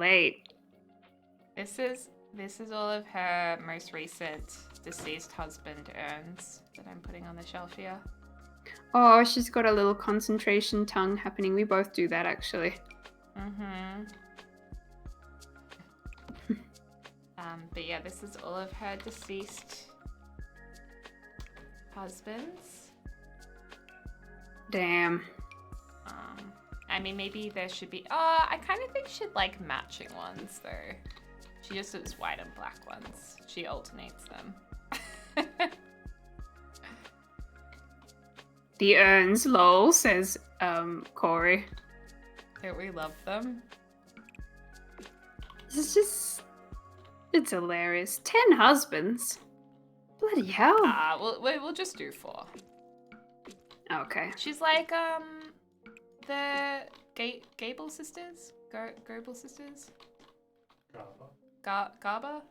late. This is all of her most recent deceased husband urns that I'm putting on the shelf here. Oh, she's got a little concentration tongue happening. We both do that, actually. Mm-hmm. But yeah, this is all of her deceased husbands. Damn. I mean, maybe there should be... I kind of think she'd like matching ones, though. She just does white and black ones. She alternates them. The urns, lol, says Corey. Don't we love them? This is just... It's hilarious. 10 husbands? Bloody hell. We'll just do 4. Okay. She's like, the Gable sisters? Goebel sisters? Garba?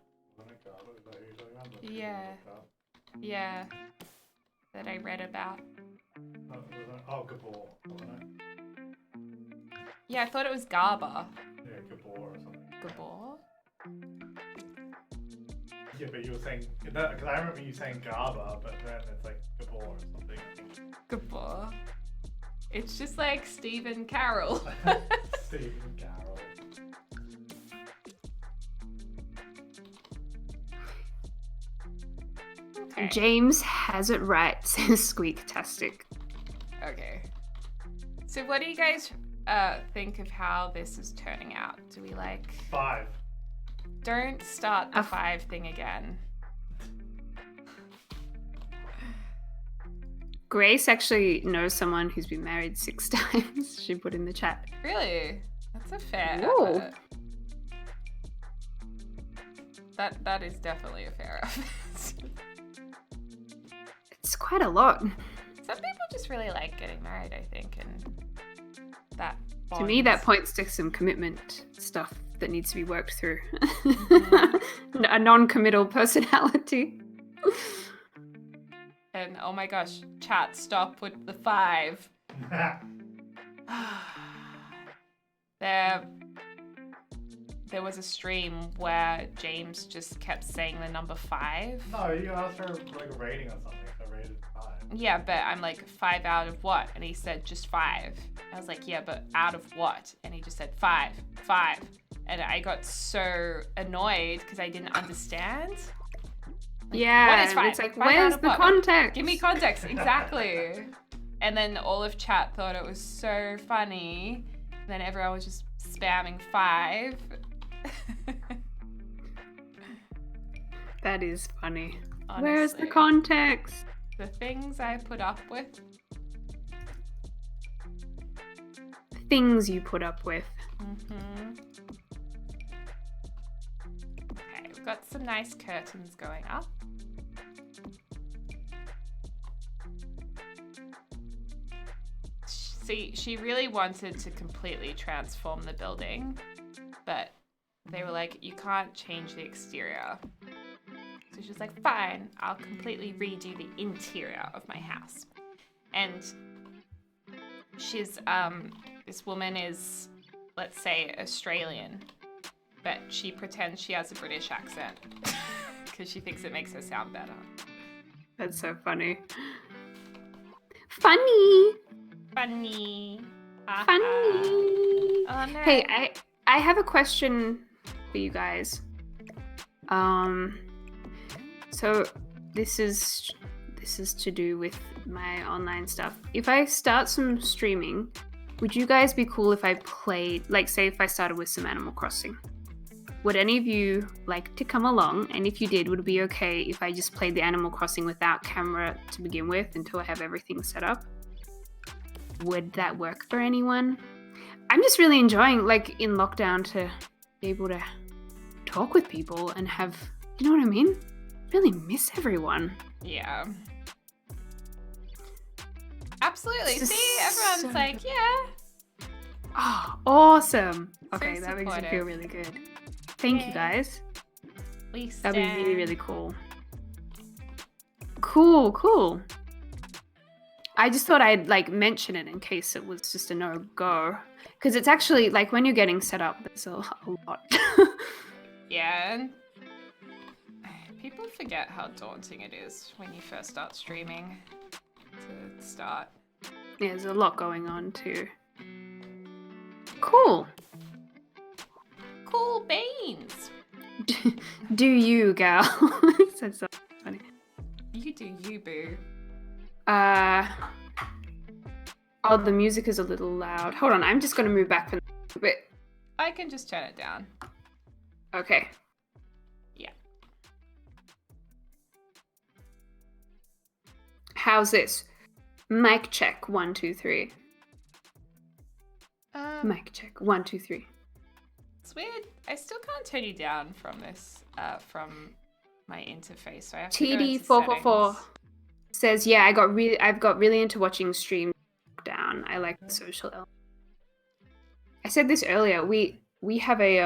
Yeah. Yeah. That I read about. Oh, Gabor, wasn't it? Yeah, I thought it was Garba. Yeah, Gabor or something. Gabor? Yeah, but you were saying, because I remember you saying Garba, but then it's like Gabor or something. Gabor. It's just like Stephen Carroll. Stephen Carroll. Okay. James has it right, says Squeaktastic. Okay. So what do you guys think of how this is turning out? Do we like... 5. Don't start the 5 thing again. Grace actually knows someone who's been married 6 times. She put in the chat. Really? That's a fair Whoa. effort. That is definitely a fair effort. It's quite a lot. Some people just really like getting married, I think, and that To me, that bonds. points to some commitment stuff that needs to be worked through. Mm-hmm. A non-committal personality. And oh my gosh, chat, stop with the 5. There was a stream where James just kept saying the number 5. No, you asked for like a rating or something, so I rated 5. Yeah, but I'm like, 5 out of what? And he said just 5. I was like, yeah, but out of what? And he just said 5. And I got so annoyed because I didn't understand. Like, Yeah, what is 5? it's like, 5 out where's of the what? context? Give me context, exactly. And then all of chat thought it was so funny. And then everyone was just spamming 5. That is funny. Honestly. Where's the context? The things I put up with. Things you put up with. Mm-hmm. Okay, we've got some nice curtains going up. See, she really wanted to completely transform the building, but they were like, you can't change the exterior. So she's like, fine, I'll completely redo the interior of my house. And she's, this woman is, let's say, Australian, but she pretends she has a British accent because she thinks it makes her sound better. That's so funny. Funny. Funny. Ha-ha. Funny. Oh no. Hey, I have a question for you guys. So this is to do with my online stuff. If I start some streaming, would you guys be cool if I played, like, say if I started with some Animal Crossing? Would any of you like to come along? And if you did, would it be okay if I just played the Animal Crossing without camera to begin with until I have everything set up? Would that work for anyone? I'm just really enjoying, like, in lockdown to be able to talk with people and have, you know what I mean? Really miss everyone. Yeah. Absolutely. It's just See, everyone's so like, yeah. Oh, awesome. Okay, So that makes me supportive. feel really good. Thank you Yay. guys. We That'd be really, stand. really cool. Cool. I just thought I'd like mention it in case it was just a no-go. Because it's actually like when you're getting set up, there's a lot. Yeah, and people forget how daunting it is when you first start streaming to start. Yeah, there's a lot going on too. Cool. Cool beans. Do you, gal? Said something funny. You do you, boo. Oh, the music is a little loud. Hold on, I'm just gonna move back a bit. I can just turn it down. Okay. Yeah. How's this? Mic check. 1, 2, 3. Mic check. 1, 2, 3. It's weird. I still can't turn you down from this, from my interface. So I have to go into TD444 settings. says, "Yeah, I've got really into watching stream down. I like the social element." I said this earlier. We have a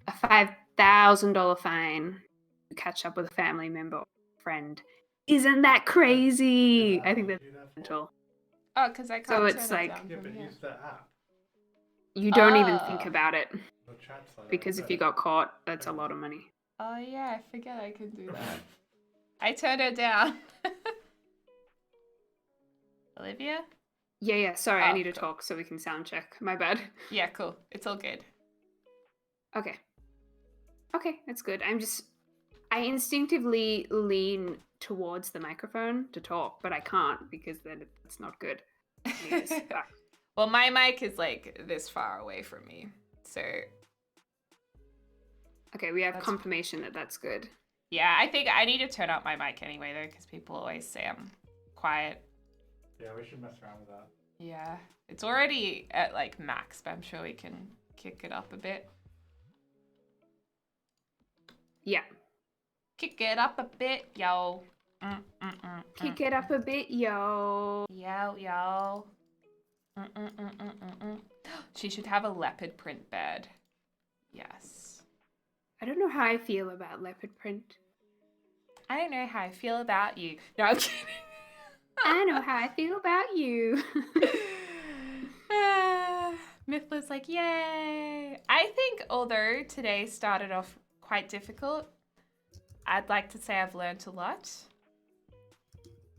$5,000 fine to catch up with a family member or friend. Isn't that crazy? I think that's mental. Oh, because I can't So turn it's it like- down Yeah, from but here. use the app. You don't even think Ah. about it The chat's like because that. if you got caught, that's a lot of money. Oh yeah, I forget I can do that. I turned it down. Olivia? Yeah. Sorry, I Oh, need to cool. talk so we can sound check. My bad. Yeah, cool. It's all good. Okay, that's good. I instinctively lean towards the microphone to talk, but I can't because then it's not good. I need to sit back. Well, my mic is like this far away from me, so Okay, we have That's- confirmation that that's good. yeah, I think I need to turn up my mic anyway though, because people always say I'm quiet. Yeah, we should mess around with that. Yeah, it's already at like max, but I'm sure we can kick it up a bit. Yeah. Kick it up a bit, yo. Kick it up a bit, yo. Yo. She should have a leopard print bed. Yes. I don't know how I feel about leopard print. I don't know how I feel about you. No, I'm kidding. I know how I feel about you. Mythler's like, yay! I think although today started off quite difficult, I'd like to say I've learnt a lot.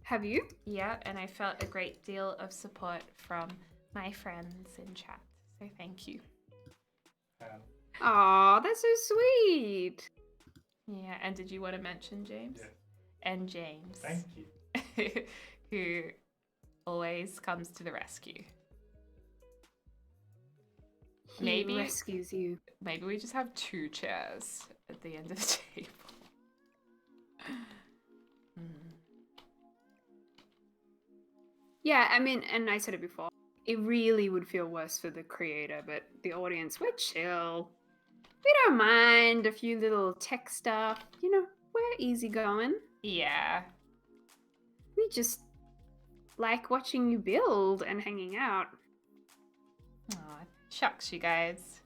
Have you? Yeah, and I felt a great deal of support from my friends in chat. So thank you. Aw, that's so sweet. Yeah, and did you want to mention James? Yeah. And James. Thank you. Who always comes to the rescue. He Maybe- rescues you. Maybe we just have 2 chairs at the end of the table. Yeah, I mean, and I said it before, it really would feel worse for the creator, but the audience, we're chill. We don't mind a few little tech stuff. You know, we're easygoing. Yeah. We just like watching you build and hanging out. Aw, shucks, you guys.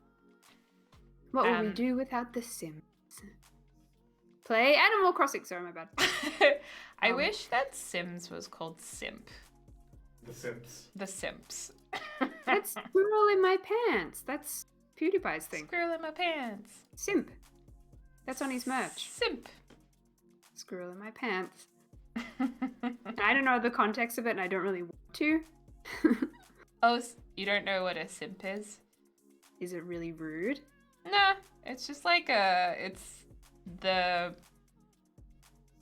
What would we do without the Sims? Play Animal Crossing. Sorry, my bad. I wish that Sims was called Simp. The Simps. The Simps. That's Squirrel in My Pants. That's PewDiePie's thing. Squirrel in my pants. Simp. That's on his merch. Simp. Squirrel in My Pants. I don't know the context of it, and I don't really want to. Oh, you don't know what a simp is? Is it really rude? Nah, it's just like it's the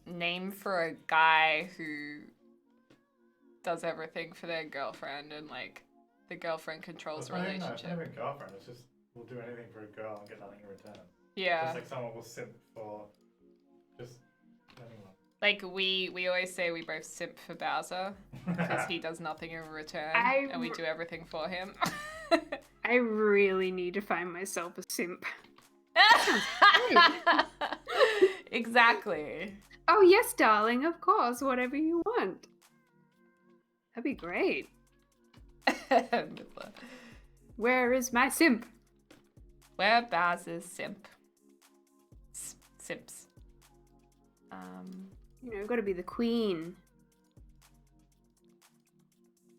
name for a guy who does everything for their girlfriend and like the girlfriend controls the It's relationship. not even girlfriend. It's just we'll do anything for a girl and get nothing in return. Yeah. Just like someone will simp for just anyone. Like we always say we both simp for Bowser because he does nothing in return and we do everything for him. I really need to find myself a simp. Exactly. Oh, yes, darling, of course, whatever you want. That'd be great. Where is my simp? Where Bowser's simp? Simps. You know, gotta be the queen.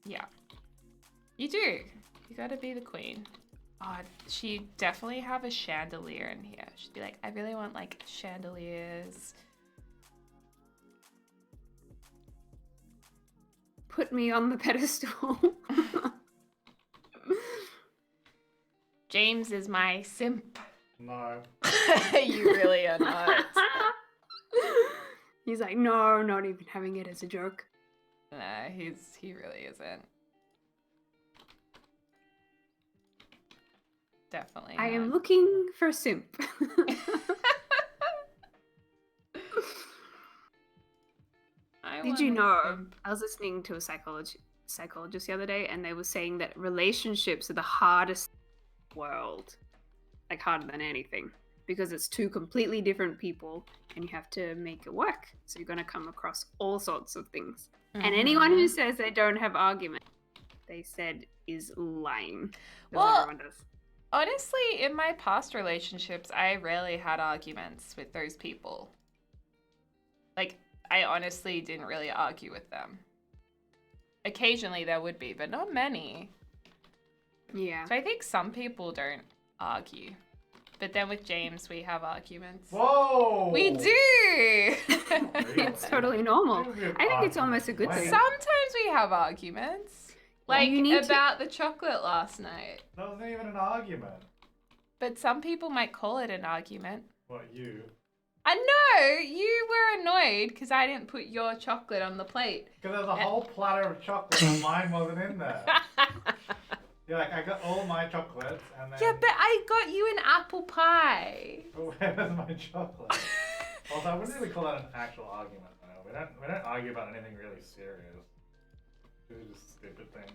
Yeah. You do. You gotta be the queen. Oh, she'd definitely have a chandelier in here. She'd be like, I really want like chandeliers. Put me on the pedestal. James is my simp. No. You really are not. He's like, no, not even having it as a joke. Nah, he really isn't. Definitely I am not. looking for a simp. Did you know? I was listening to a psychologist the other day, and they were saying that relationships are the hardest in the world, like harder than anything, because it's two completely different people, and you have to make it work. So you're going to come across all sorts of things. Mm-hmm. And anyone who says they don't have arguments, they said is lying. Well, everyone does. Honestly, in my past relationships, I rarely had arguments with those people. Like, I honestly didn't really argue with them. Occasionally there would be, but not many. Yeah. So I think some people don't argue. But then with James, we have arguments. Whoa! We do! It's totally normal. I think it's almost a good thing. Sometimes we have arguments. Like about the chocolate last night. That wasn't even an argument. But some people might call it an argument. What, you? I know! You were annoyed because I didn't put your chocolate on the plate. Because there's a whole platter of chocolate and mine wasn't in there. You're like, I got all my chocolates and then... Yeah, but I got you an apple pie. But where's my chocolate? Also, I wouldn't really call that an actual argument, though. We don't argue about anything really serious. These are just stupid things.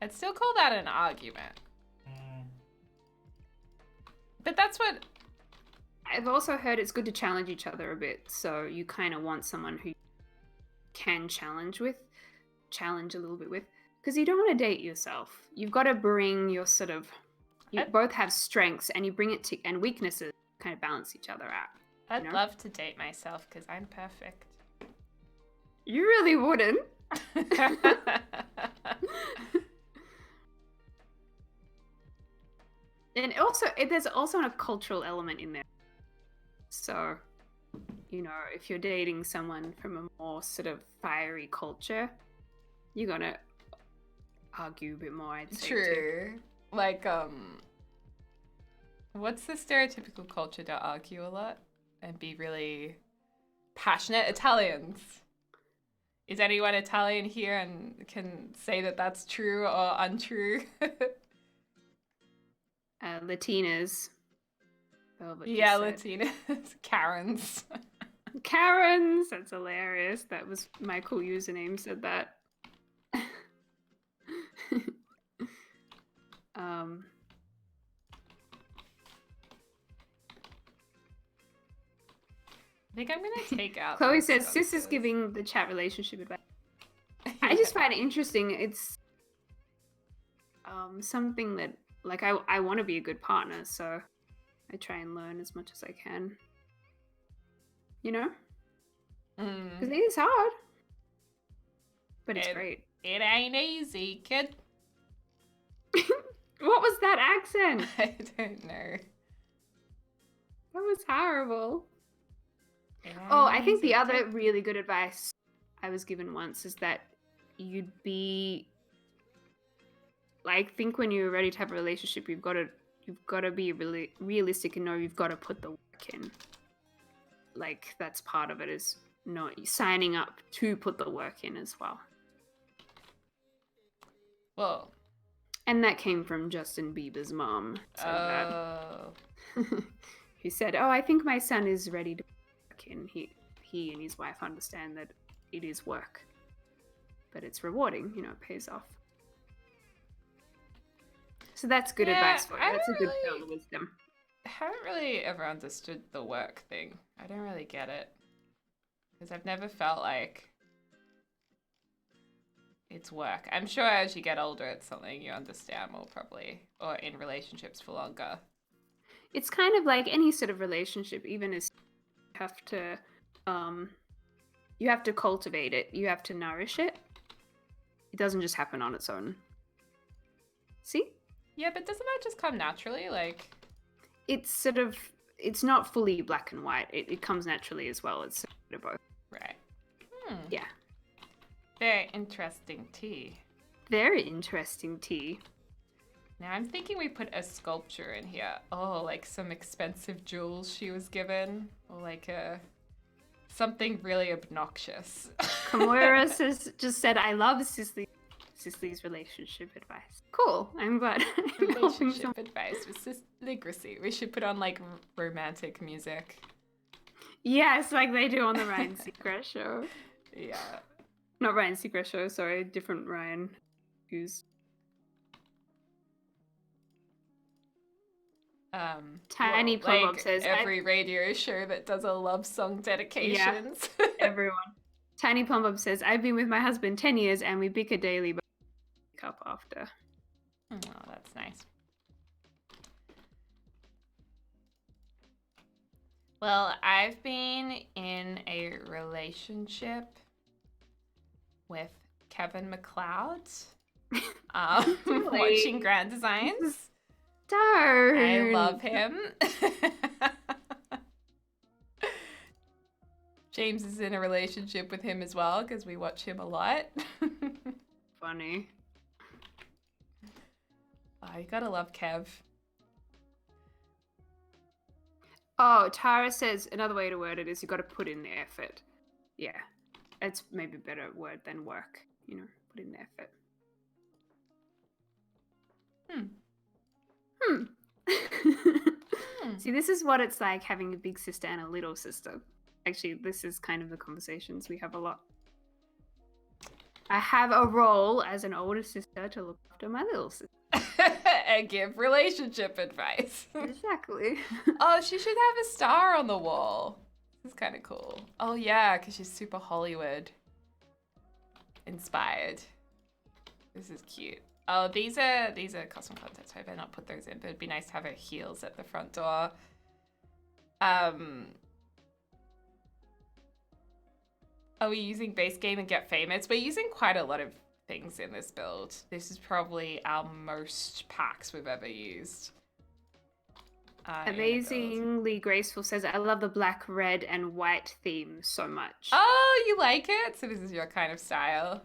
I'd still call that an argument. But that's what... I've also heard it's good to challenge each other a bit. So you kind of want someone who can challenge a little bit with. Because you don't want to date yourself. You've got to bring your sort of... You both have strengths and you bring it to... And weaknesses kind of balance each other out. I'd love to date myself because I'm perfect. You really wouldn't. And also, there's also a cultural element in there. So, you know, if you're dating someone from a more sort of fiery culture, you're gonna argue a bit more, I'd say. True. Too. Like, what's the stereotypical culture to argue a lot and be really passionate? Italians. Is anyone Italian here and can say that that's true or untrue? Latinas. Yeah, Latinas. Karens. Karens! That's hilarious. That was my cool username said that. I think I'm gonna take out. Chloe says, Sis is giving the chat relationship advice. I just find it interesting. It's something that, like, I want to be a good partner, so I try and learn as much as I can. You know? Because it is hard. But it's great. It ain't easy, kid. What was that accent? I don't know. That was horrible. Oh, I think the other really good advice I was given once is that you'd be... Like, think when you're ready to have a relationship, you've got to be really realistic and know you've got to put the work in. Like, that's part of it, is not signing up to put the work in as well. Whoa. And that came from Justin Bieber's mom. Who said, "Oh, I think my son is ready to work," and he and his wife understand that it is work, but it's rewarding. You know, it pays off. So that's good advice for you. That's a good pill of wisdom. I haven't really ever understood the work thing. I don't really get it. Because I've never felt like it's work. I'm sure as you get older, it's something you understand more probably, or in relationships for longer. It's kind of like any sort of relationship, even as you have to cultivate it. You have to nourish it. It doesn't just happen on its own. See? Yeah, but doesn't that just come naturally? Like, It's sort of, it's not fully black and white. It comes naturally as well. It's sort of both. right. Yeah. Very interesting tea. Very interesting tea. Now I'm thinking we put a sculpture in here. Oh, like some expensive jewels she was given. Or like something really obnoxious. Kamora just said, I love Cicely's relationship advice. Cool. I'm glad. I'm helping some- Relationship advice with Deligracy. We should put on like romantic music. Yes, like they do on the Ryan Seacrest show. Yeah. Not Ryan Seacrest show, sorry. Different Ryan. Who's... Tiny well, Plum like says every radio show that does a love song dedications. Yeah, everyone. Tiny Plum says, I've been with my husband 10 years and we bicker daily but pick up after. Oh, that's nice. Well, I've been in a relationship with Kevin McLeod. Really? Watching Grand Designs. Darn. I love him. James is in a relationship with him as well because we watch him a lot. Funny. Oh, you gotta love Kev. Oh, Tara says another way to word it is you got to put in the effort. Yeah. It's maybe a better word than work. You know, put in the effort. See, this is what it's like having a big sister and a little sister. Actually, this is kind of the conversations we have a lot. I have a role as an older sister to look after my little sister. And give relationship advice. Exactly. Oh, she should have a star on the wall. This is kind of cool. Oh yeah, because she's super Hollywood inspired. This is cute. Oh, these are custom content, so I better not put those in, but it'd be nice to have her heels at the front door. Are we using base game and get famous? We're using quite a lot of things in this build. This is probably our most packs we've ever used. Amazingly Graceful says, I love the black, red, and white theme so much. Oh, you like it? So this is your kind of style.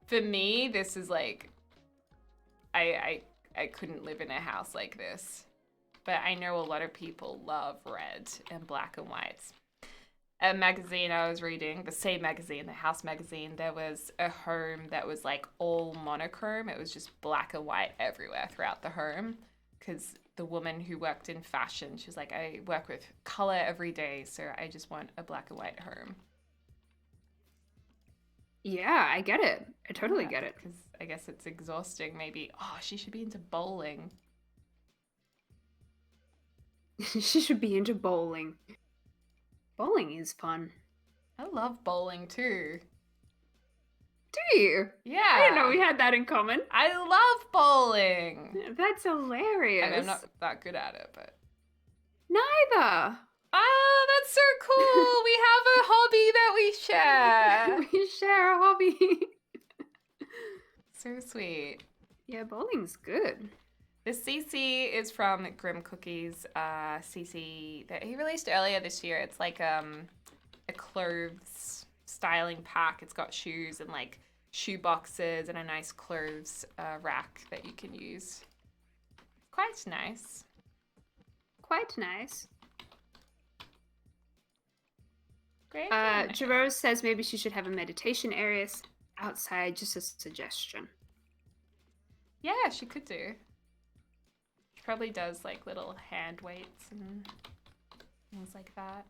For me, this is like, I couldn't live in a house like this. But I know a lot of people love red and black and whites. A magazine I was reading, the same magazine, the House magazine, there was a home that was like all monochrome. It was just black and white everywhere throughout the home. Because the woman who worked in fashion, she was like, I work with color every day, so I just want a black and white home. Yeah, I get it. I totally get it. Because I guess it's exhausting. Maybe, oh, she should be into bowling. She should be into bowling. Bowling is fun. I love bowling too. Do you? Yeah. I didn't know we had that in common. I love bowling. That's hilarious. I mean, I'm not that good at it, but. Neither. Oh, that's so cool. We have a hobby that we share. We share a hobby. So sweet. Yeah, bowling's good. This CC is from Grim Cookies. CC that he released earlier this year. It's like a clothes styling pack. It's got shoes and like shoe boxes and a nice clothes rack that you can use. Quite nice. Quite nice. Great. Jerome says maybe she should have a meditation area outside, just a suggestion. Yeah, she could do. She probably does like little hand weights and things like that.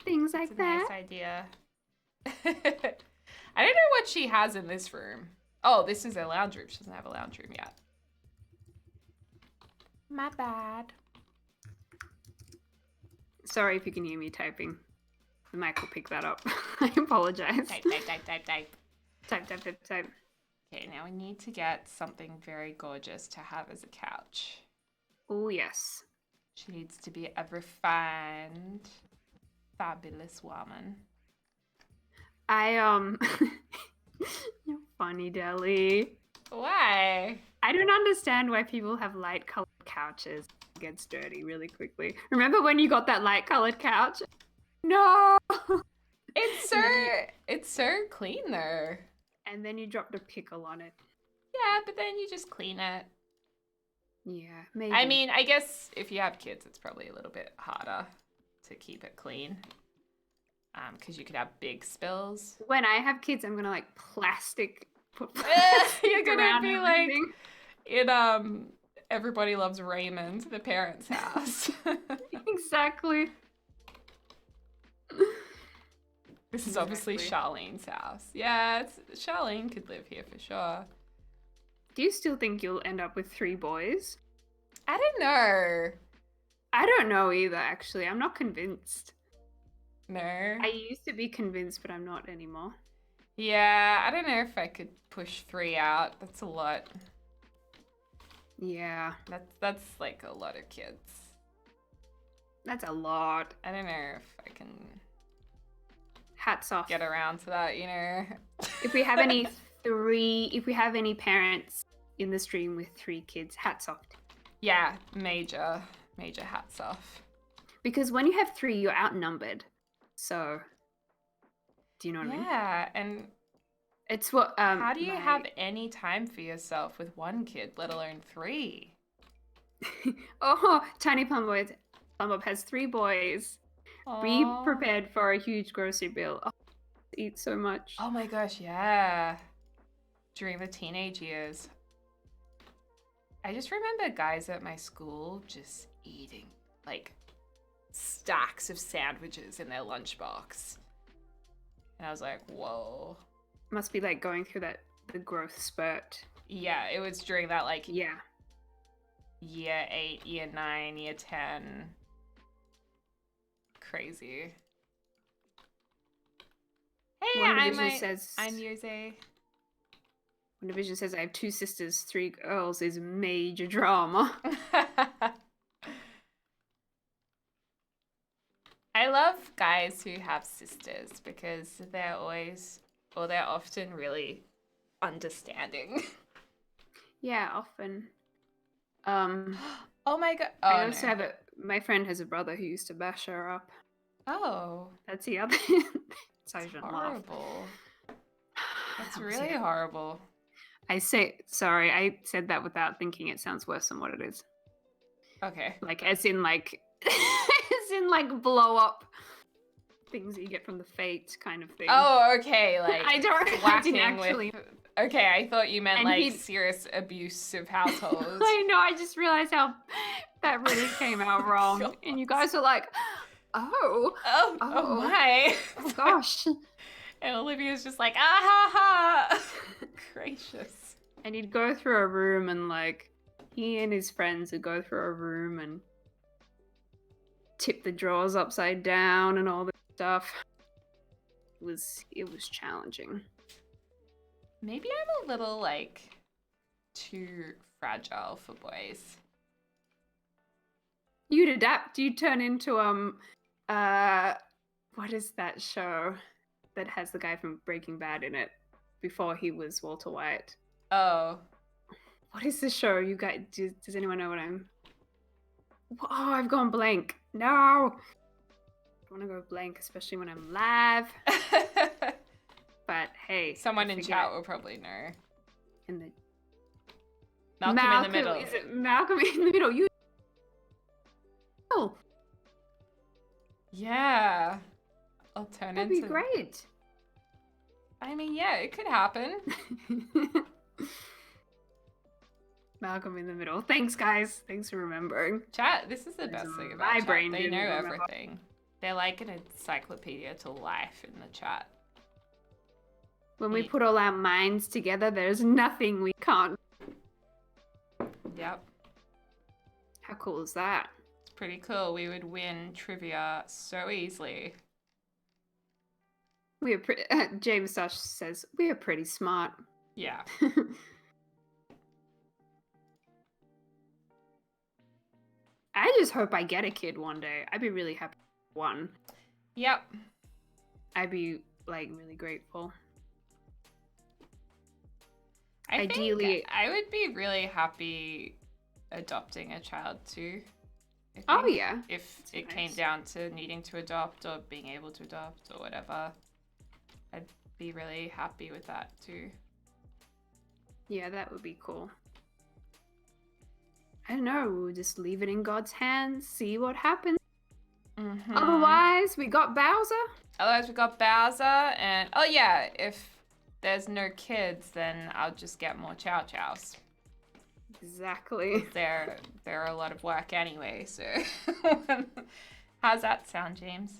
Things like it's a that. Nice idea. I don't know what she has in this room. Oh, this is a lounge room. She doesn't have a lounge room yet. My bad. Sorry if you can hear me typing. The mic will pick that up. I apologize. Type. Type. Okay, now we need to get something very gorgeous to have as a couch. Oh, yes. She needs to be a refined, fabulous woman. You're funny, Deli. Why? I don't understand why people have light-colored couches. It gets dirty really quickly. Remember when you got that light-colored couch? No. It's so clean though. And then you dropped a pickle on it. Yeah, but then you just clean it. Yeah, maybe. I mean, I guess if you have kids, it's probably a little bit harder to keep it clean. Because you could have big spills. When I have kids, I'm gonna like plastic. You're gonna around be everything. like in Everybody Loves Raymond, the parents' house. Exactly. This is obviously Charlene's house. Yeah, Charlene could live here for sure. Do you still think you'll end up with 3 boys? I don't know. I don't know either, actually. I'm not convinced. No. I used to be convinced, but I'm not anymore. Yeah, I don't know if I could push 3 out. That's a lot. Yeah. That's like a lot of kids. That's a lot. I don't know if I can Hats off. get around to that, you know. If we have any if we have any parents in the stream with 3 kids, hats off. Yeah, major hats off. Because when you have 3, you're outnumbered. So, do you know what I mean? Yeah, and It's what. how do you have any time for yourself with 1 kid, let alone 3? Oh, Tiny Plumbob has 3 boys. Be Aw. prepared for a huge grocery bill. Oh, eat so much. Oh my gosh, yeah. During the teenage years. I just remember guys at my school just eating like stacks of sandwiches in their lunchbox. And I was like, whoa. Must be like going through the growth spurt. Yeah, it was during that like Yeah. year 8, year 9, year 10. Crazy. Hey, I'm Yose. When Division says I have 2 sisters, 3 girls is major drama. I love guys who have sisters because they're often really understanding. Yeah, often. Oh my god. Oh, I also no. have my friend has a brother who used to bash her up. Oh. That's the other. So I shouldn't laugh. Horrible. That's That was really it. horrible. I said that without thinking. It sounds worse than what it is. Okay. Like as in like blow up things that you get from the fate kind of thing. Oh, okay. Like I didn't whacking actually. Okay, I thought you meant And like he'd- serious abuse of households. I know. I just realized how that really came out wrong, God. and you guys were like, "Oh, Oh my. oh gosh." And Olivia's just like, ah ha ha. Gracious. And he'd go through a room and like he and his friends would go through a room and tip the drawers upside down and all this stuff. It was challenging. Maybe I'm a little like too fragile for boys. You'd adapt. You'd turn into what is that show that has the guy from Breaking Bad in it before he was Walter White? Oh. What is the show? You guys, does anyone know what I'm? Oh, I've gone blank. No, I don't want to go blank, especially when I'm live. But hey, Someone I in figure chat will probably know. in the Malcolm in the middle. Is it Malcolm in the Middle? You. Oh, Yeah. I'll turn that'd into. be great. I mean, yeah, it could happen. Malcolm in the Middle. Thanks, guys. Thanks for remembering. Chat, this is the Because best thing my about chat. brain They didn't know remember. everything. They're like an encyclopedia to life in the chat. When we Yeah. put all our minds together, there's nothing we can't. Yep. How cool is that? It's pretty cool. We would win trivia so easily. We are James Dush says we are pretty smart. Yeah. I just hope I get a kid one day. I'd be really happy with one. Yep. I'd be like really grateful. Ideally, Ideally- I would be really happy adopting a child too. I Oh think, yeah. if That's it came nice. down to needing to adopt or being able to adopt or whatever, I'd be really happy with that too. Yeah, that would be cool. I don't know, we'll just leave it in God's hands, see what happens. Mm-hmm. Otherwise, we got Bowser. Otherwise, we got Bowser, and oh yeah, if there's no kids, then I'll just get more Chow Chows. Exactly. They're a lot of work anyway. So, how's that sound, James?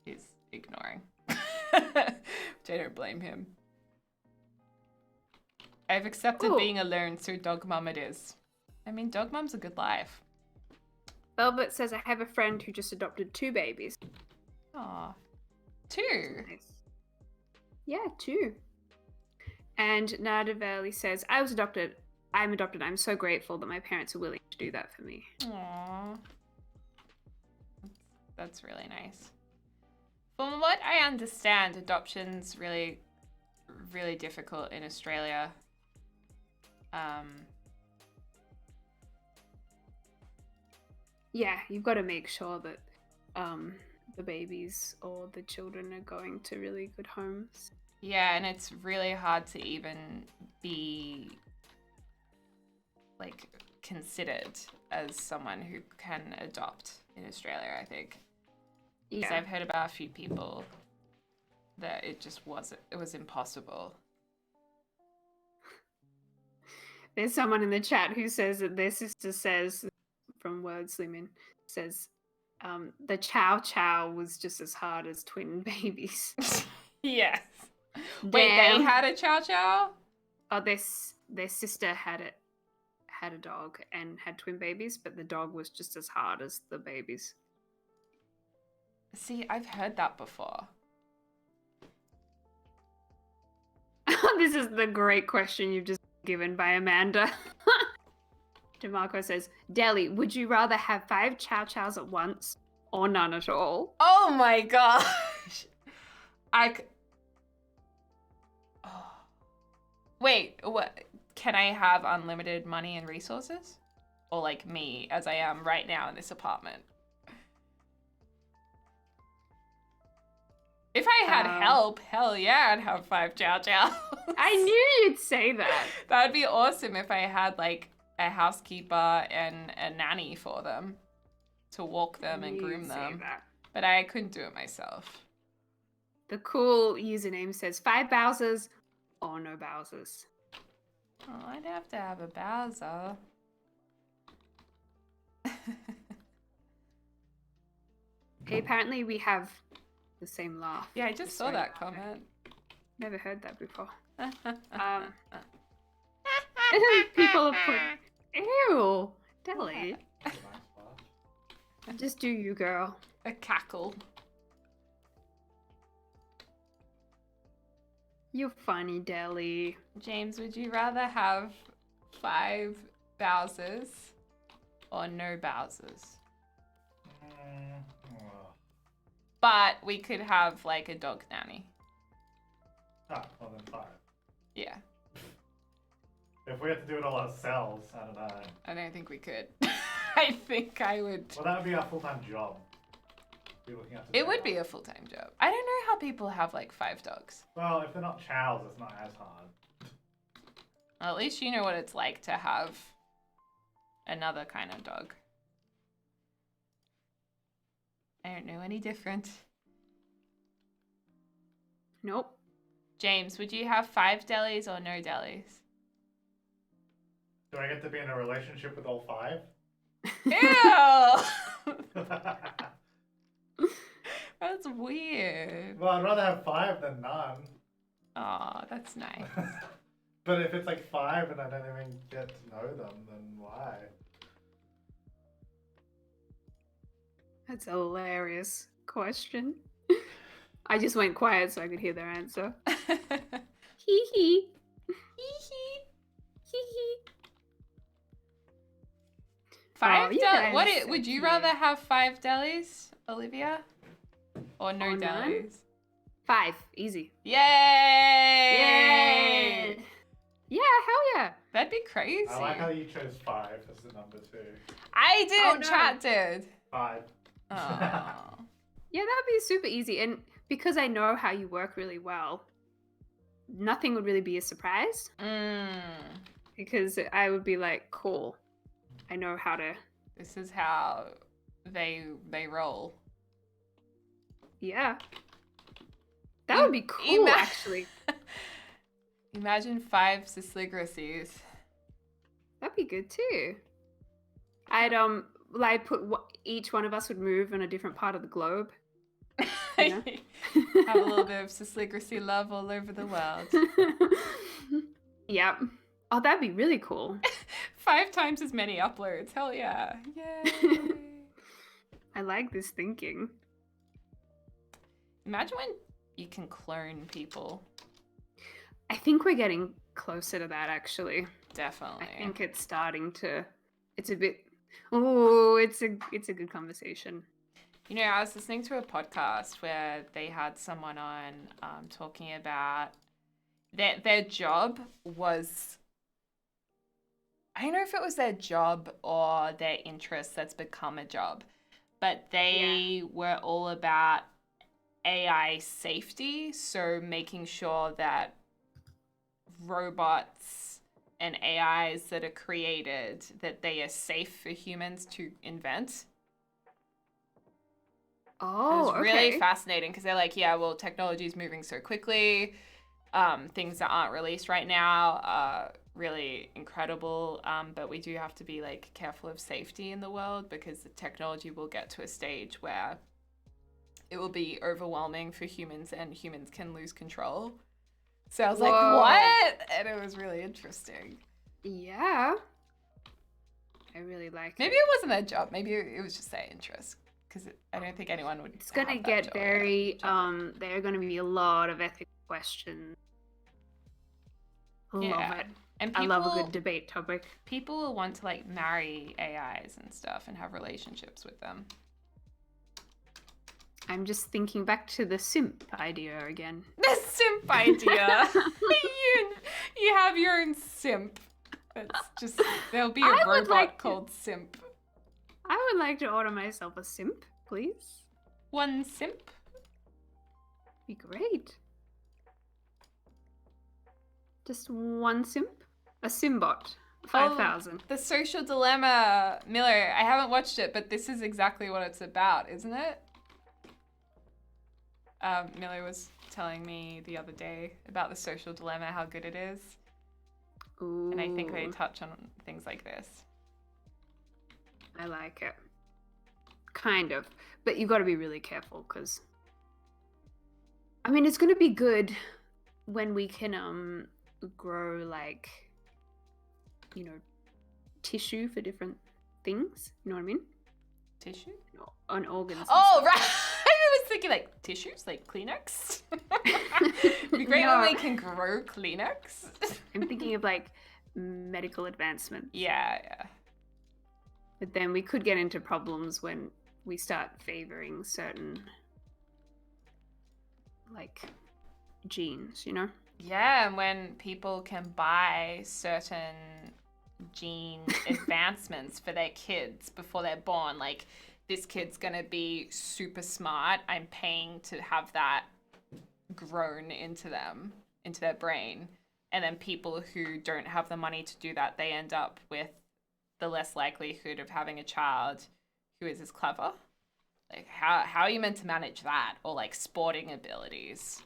He's ignoring. Which I don't blame him. I've accepted Ooh. being alone, so dog mum it is. I mean, dog mum's a good life. Velvet says, I have a friend who just adopted 2 babies. Aw. 2. Nice. Yeah, 2. And Nada Valley says, I'm adopted. I'm so grateful that my parents are willing to do that for me. Aww. That's really nice. From what I understand, adoption's really, really difficult in Australia. Yeah, you've got to make sure that the babies or the children are going to really good homes. Yeah, and it's really hard to even be like considered as someone who can adopt in Australia, I think. Because Yeah. I've heard about a few people that it was impossible. There's someone in the chat who says that their sister says, from Word Slimming, says the Chow Chow was just as hard as twin babies. Yes. Wait, they Damn. had a Chow Chow? Oh, their sister had a dog and had twin babies, but the dog was just as hard as the babies. See, I've heard that before. This is the great question you've just given by Amanda. DeMarco says, Deli, would you rather have 5 Chow Chows at once or none at all? Oh my gosh. Oh. Wait, what? Can I have unlimited money and resources? Or like me, as I am right now in this apartment? If I had help, hell yeah, I'd have 5 Chow Chows. I knew you'd say that. That would be awesome if I had like a housekeeper and a nanny for them to walk them and groom You'd say them. that. But I couldn't do it myself. The cool username says 5 Bowsers or no Bowsers. Oh, I'd have to have a Bowser. Hey, apparently we have the same laugh. Yeah, I just saw Sorry. that comment. Never heard that before. People have put, ew, Deli. Just do you, girl. A cackle. You funny, Deli. James, would you rather have 5 Bowsers or no Bowsers? But we could have like a dog nanny. Ah, well then 5. Yeah, If we had to do it all ourselves, I don't know. I don't think we could. I think I would. Well, that would be our full-time job. Be looking after It would dogs. be a full-time job. I don't know how people have like 5 dogs. Well, if they're not chows, it's not as hard. Well, at least you know what it's like to have another kind of dog. I don't know any different. Nope. James, would you have 5 delis or no delis? Do I get to be in a relationship with all 5? Ew! That's weird. Well, I'd rather have 5 than none. Aw, that's nice. But if it's like 5 and I don't even get to know them, then why? That's a hilarious question. I just went quiet so I could hear their answer. Hee hee. Hee hee. Hee hee. 5 you delis? guys What are so would you cute. rather have 5 delis, Olivia? Or no Or none? delis? 5. Easy. Yay! Yeah. Yeah, hell yeah. That'd be crazy. I like how you chose 5 as the number 2. I didn't, no. chat did. 5. Oh. Yeah, that would be super easy. And because I know how you work really well, nothing would really be a surprise. Because I would be like, cool. I know how to. This is how they roll. Yeah. That would be cool, actually. Imagine 5 Deligracies. That'd be good too. I'd like put each one of us would move in a different part of the globe. You know? Have a little bit of Deligracy love all over the world. Yep. Oh, that'd be really cool. 5 times as many uploads. Hell yeah. Yay. I like this thinking. Imagine when you can clone people. I think we're getting closer to that, actually. Definitely. I think it's starting to. It's a bit. Oh, it's a good conversation. You know, I was listening to a podcast where they had someone on talking about their job was. I don't know if it was their job or their interest that's become a job, but they were all about AI safety. So making sure that robots and AIs that are created, that they are safe for humans to invent. Oh, it was really fascinating because they're like, yeah, well, technology is moving so quickly. Things that aren't released right now are really incredible, but we do have to be like careful of safety in the world because the technology will get to a stage where it will be overwhelming for humans and humans can lose control. So I was like, what? And it was really interesting. Yeah. I really like Maybe it wasn't their job. Maybe it was just their interest. Because I don't think anyone would. It's going to get very, there are going to be a lot of ethical questions. Love it. And I love a good debate topic. People will want to like marry AIs and stuff and have relationships with them. I'm just thinking back to the simp idea again. The simp idea. you have your own simp. It's just there'll be a robot called Simp. I would like to order myself a simp, please. One simp? Be great. Just one simp? A Simbot. 5,000. The Social Dilemma. Miller, I haven't watched it, but this is exactly what it's about, isn't it? Miller was telling me the other day about the Social Dilemma, how good it is. Ooh. And I think they touch on things like this. I like it. Kind of. But you got to be really careful because... I mean, it's going to be good when we can grow, like, you know, tissue for different things. You know what I mean? Tissue? On organs. Oh, right! I was thinking, like, tissues? Like Kleenex? It'd be great when we can grow Kleenex. I'm thinking of, like, medical advancements. Yeah. But then we could get into problems when we start favoring certain, like, genes, you know? Yeah, and when people can buy certain gene advancements for their kids before they're born, like, this kid's gonna be super smart, I'm paying to have that grown into them, into their brain. And then people who don't have the money to do that, they end up with the less likelihood of having a child who is as clever. Like, how are you meant to manage that? Or, like, sporting abilities.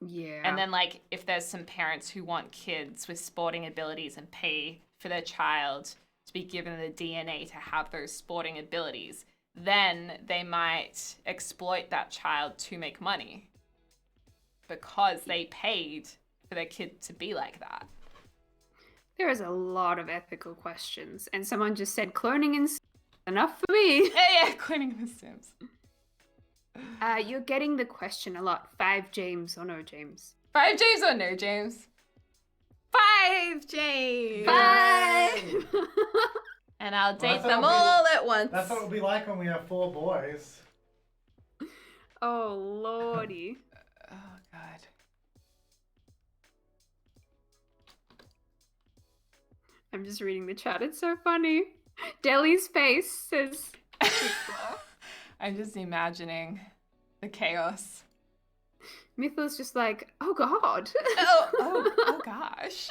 Yeah. And then, like, if there's some parents who want kids with sporting abilities and pay for their child to be given the DNA to have those sporting abilities, then they might exploit that child to make money because they paid for their kid to be like that. There is a lot of ethical questions. And someone just said cloning and enough for me. Yeah, cloning the Sims. You're getting the question a lot. 5 James or no James? 5 James or no James? 5 James! 5! And I'll date them all at once. That's what it'll be like when we have 4 boys. Oh, lordy. Oh, God. I'm just reading the chat. It's so funny. Deli's face says... I'm just imagining the chaos. Mythil's just like, oh, God. Oh gosh.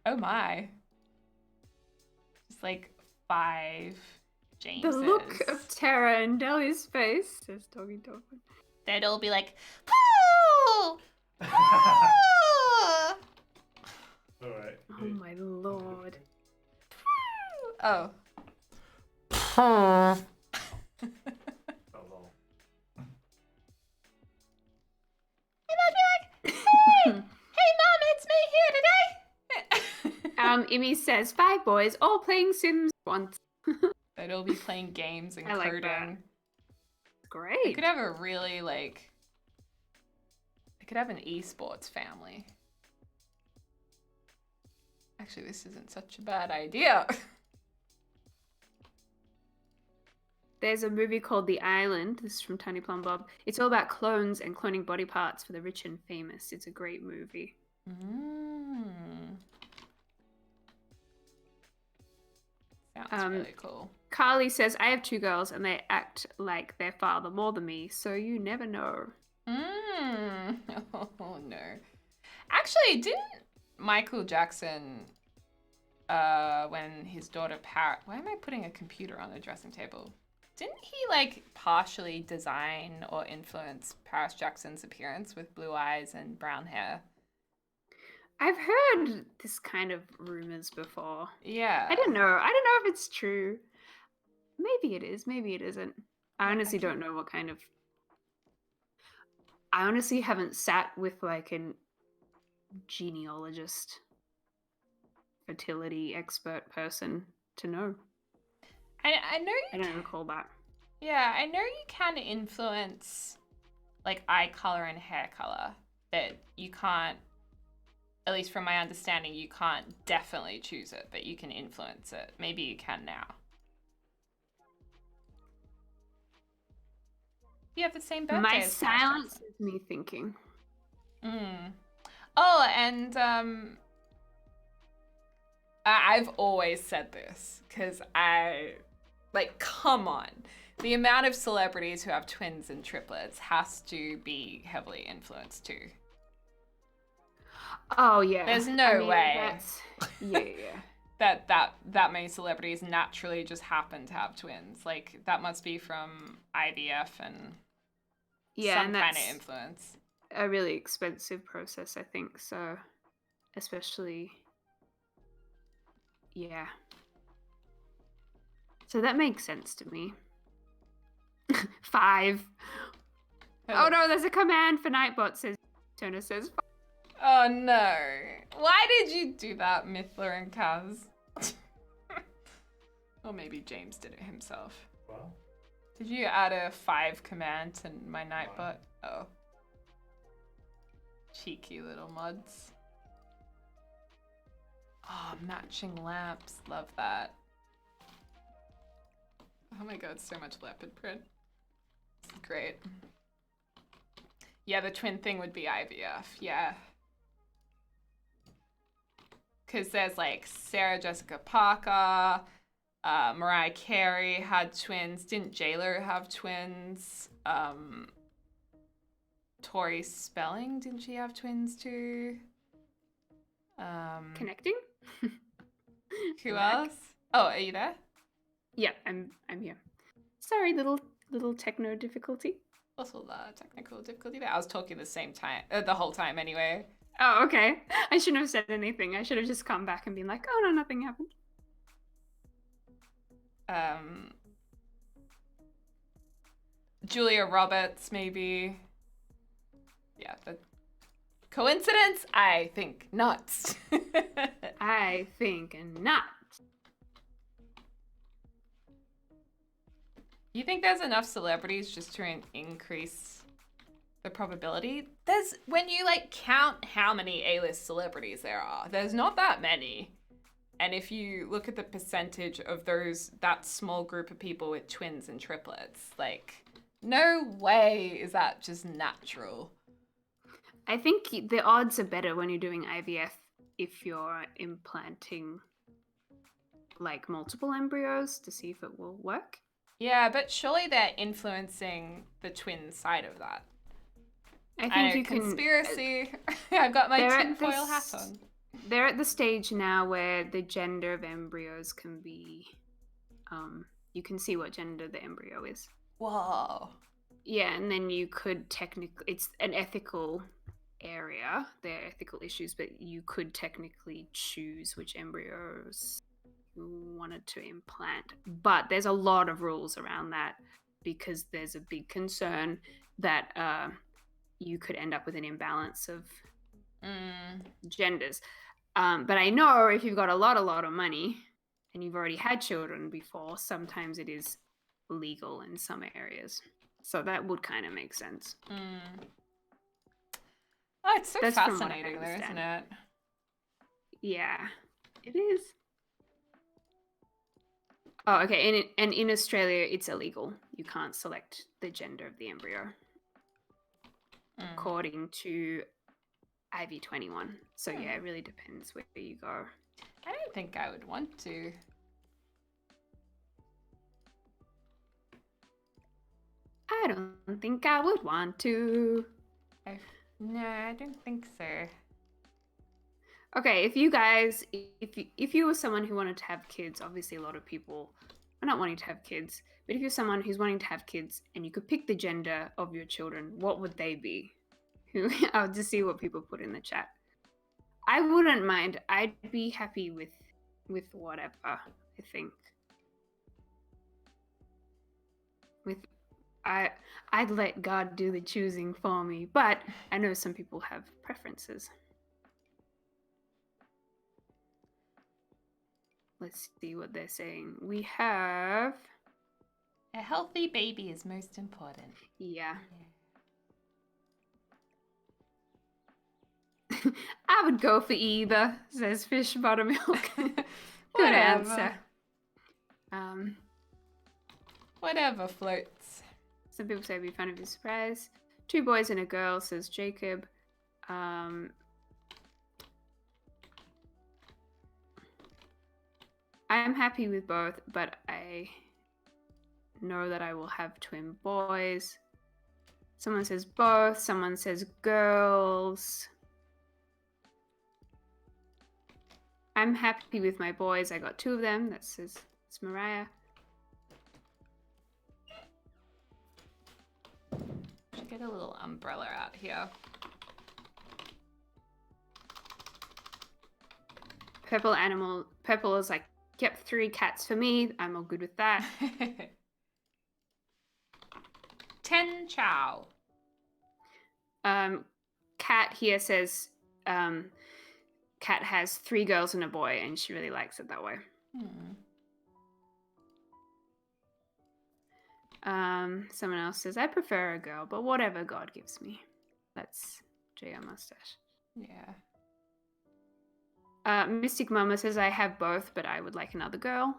Oh, my. Just like 5 Jameses. The look of terror in Deli's face, says Doggy Dog. They'd all be like, "Pooh! Pooh!" Alright. Oh, my lord. Oh. Oh, lol. And I'd be like, hey, Mum, it's me here today. Imi says, 5 boys all playing Sims once. They'd all be playing games and I like coding. that. They Great. could have a really, like, they could have an esports family. Actually, this isn't such a bad idea. There's a movie called The Island. This is from Tiny Plum Bob. It's all about clones and cloning body parts for the rich and famous. It's a great movie. Sounds really cool. Carly says, I have 2 girls and they act like their father more than me, so you never know. Oh, no. Actually, didn't Michael Jackson, when his daughter why am I putting a computer on the dressing table? Didn't he, like, partially design or influence Paris Jackson's appearance with blue eyes and brown hair? I've heard this kind of rumors before. Yeah. I don't know. I don't know if it's true. Maybe it is. Maybe it isn't. I honestly don't know what kind of... I honestly haven't sat with, like, a genealogist, fertility expert person to know. I know I don't recall that. Yeah, I know you can influence, like, eye color and hair color. That you can't, at least from my understanding, you can't definitely choose it, but you can influence it. Maybe you can now. You have the same birthday. My as silence is me thinking. Oh, and I've always said this because like, come on. The amount of celebrities who have twins and triplets has to be heavily influenced too. Oh yeah. There's no way. Yeah. that many celebrities naturally just happen to have twins. Like, that must be from IVF and some kind of influence. A really expensive process, I think. So, especially, yeah. So that makes sense to me. 5. Oh no, there's a command for Nightbot, says Turner says. Oh no. Why did you do that, Mythler and Kaz? Or maybe James did it himself. Well, Did you add a 5 command to my Nightbot? Oh. Cheeky little mods. Oh, matching lamps. Love that. Oh my god, so much leopard print. This is great. Yeah, the twin thing would be IVF. Yeah. Because there's, like, Sarah Jessica Parker, Mariah Carey had twins. Didn't J-Lo have twins? Tori Spelling, didn't she have twins too? Connecting? Who else? Oh, are you there? Yeah, I'm here. Sorry, little techno difficulty. Also, technical difficulty there. I was talking the same time, the whole time anyway. Oh, okay. I shouldn't have said anything. I should have just come back and been like, oh no, nothing happened. Julia Roberts, maybe. Yeah, the coincidence? I think not. I think not. You think there's enough celebrities just to increase the probability? When you, like, count how many A-list celebrities there are, there's not that many. And if you look at the percentage of that small group of people with twins and triplets, like, no way is that just natural. I think the odds are better when you're doing IVF if you're implanting like multiple embryos to see if it will work. Yeah, but surely they're influencing the twin side of that. I know, think you conspiracy. I've got my tinfoil hat on. They're at the stage now where the gender of embryos can be, you can see what gender the embryo is. Whoa. Yeah, and then you could technically, it's an ethical area, there are ethical issues, but you could technically choose which embryos you wanted to implant. But there's a lot of rules around that because there's a big concern that you could end up with an imbalance of genders. But I know if you've got a lot of money and you've already had children before, sometimes it is legal in some areas. So that would kind of make sense. Oh, it's so fascinating though, isn't it? Yeah, it is. Oh, okay. And in Australia, it's illegal. You can't select the gender of the embryo according to IV21. So yeah, it really depends where you go. I don't think I would want to. I don't think I would want to. No, I don't think so. Okay, if you guys, if you were someone who wanted to have kids, obviously a lot of people are not wanting to have kids, but if you're someone who's wanting to have kids and you could pick the gender of your children, what would they be? I'll just see what people put in the chat. I wouldn't mind. I'd be happy with whatever, I think. I'd let God do the choosing for me, but I know some people have preferences. Let's see what they're saying. We have... A healthy baby is most important. Yeah. I would go for either, says Fish Buttermilk. Good answer. Whatever floats. Some people say it'd be fun if you're surprised. 2 boys and a girl, says Jacob. I'm happy with both, but I know that I will have twin boys. Someone says both. Someone says girls. I'm happy with my boys. I got 2 of them. That says it's Mariah. Should get a little umbrella out here. Purple is like, yep, 3 cats for me. I'm all good with that. 10 chow. Kat here says Kat has 3 girls and a boy, and she really likes it that way. Someone else says, I prefer a girl, but whatever God gives me. That's JR Mustache. Yeah. Mystic Mama says, I have both, but I would like another girl.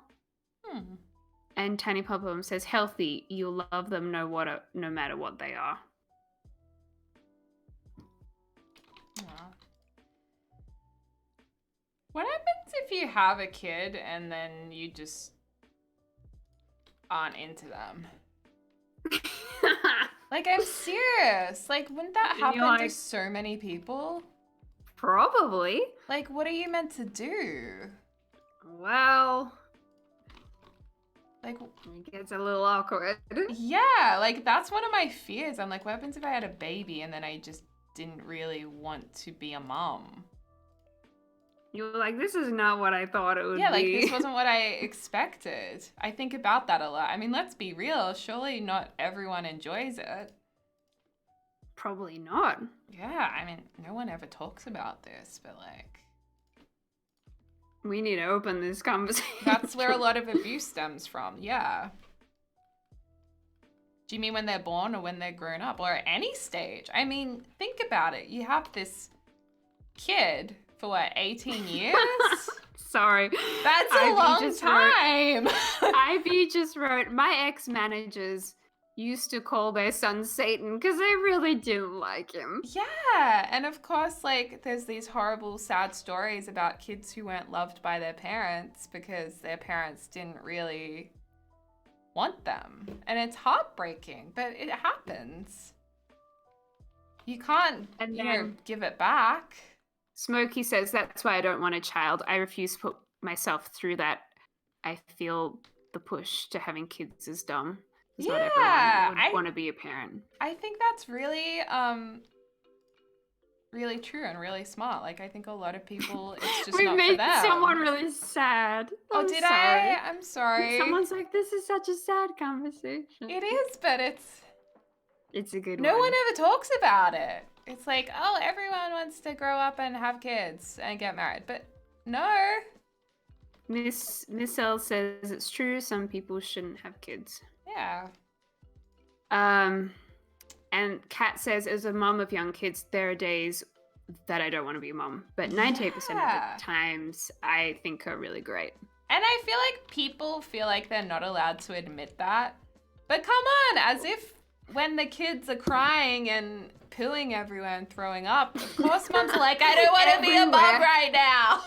And Tiny Pom says, healthy, you'll love them no matter what they are. What happens if you have a kid and then you just aren't into them? Like, I'm serious. Like, wouldn't that happen to so many people? Probably. Like, what are you meant to do? Well, like, it gets a little awkward. Yeah, like, that's one of my fears. I'm like, what happens if I had a baby and then I just didn't really want to be a mom? You were like, this is not what I thought it would be. Yeah, like, this wasn't what I expected. I think about that a lot. I mean, let's be real. Surely not everyone enjoys it. Probably not. Yeah, I mean, no one ever talks about this, but, like... We need to open this conversation. That's where a lot of abuse stems from, yeah. Do you mean when they're born or when they're grown up? Or at any stage? I mean, think about it. You have this kid... For what, 18 years? Sorry. That's a Ivy long just wrote- time. Ivy just wrote, my ex-managers used to call their son Satan because they really didn't like him. Yeah, and of course, like, there's these horrible, sad stories about kids who weren't loved by their parents because their parents didn't really want them. And it's heartbreaking, but it happens. You can't, And you know, then- give it back. Smokey says, that's why I don't want a child. I refuse to put myself through that. I feel the push to having kids is dumb. Because not Yeah, everyone would want to be a parent. I think that's really, really true and really smart. Like, I think a lot of people, it's just We not for made them. someone really sad. Oh, I'm did sorry. I? I'm sorry. Someone's like, this is such a sad conversation. It is, but It's a good no one. one ever talks about it. It's like, oh, everyone wants to grow up and have kids and get married. But no. Miss L says it's true. Some people shouldn't have kids. Yeah. And Kat says, as a mum of young kids, there are days that I don't want to be a mum, but 98% Yeah. of the times I think are really great. And I feel like people feel like they're not allowed to admit that. But come on, as if when the kids are crying and pooing everywhere and throwing up, of course mums are like, I don't want to be a mum Everywhere. right now.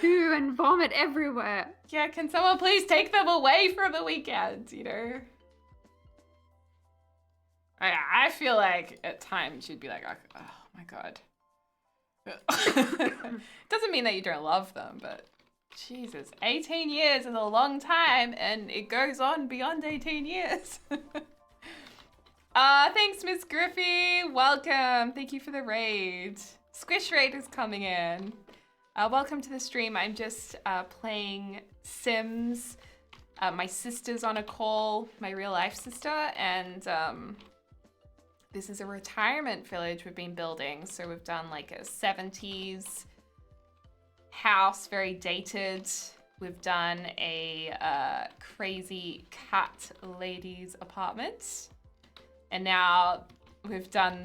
Poo and vomit everywhere. Yeah, can someone please take them away for the weekend, you know? I feel like at times you'd be like, oh my God. Doesn't mean that you don't love them, but Jesus, 18 years is a long time and it goes on beyond 18 years. Thanks, Miss Griffey. Welcome. Thank you for the raid. Squish raid is coming in. Welcome to the stream. I'm just playing Sims. My sister's on a call, my real life sister, and this is a retirement village we've been building. So we've done like a 70s house, very dated. We've done a crazy cat lady's apartment. And now we've done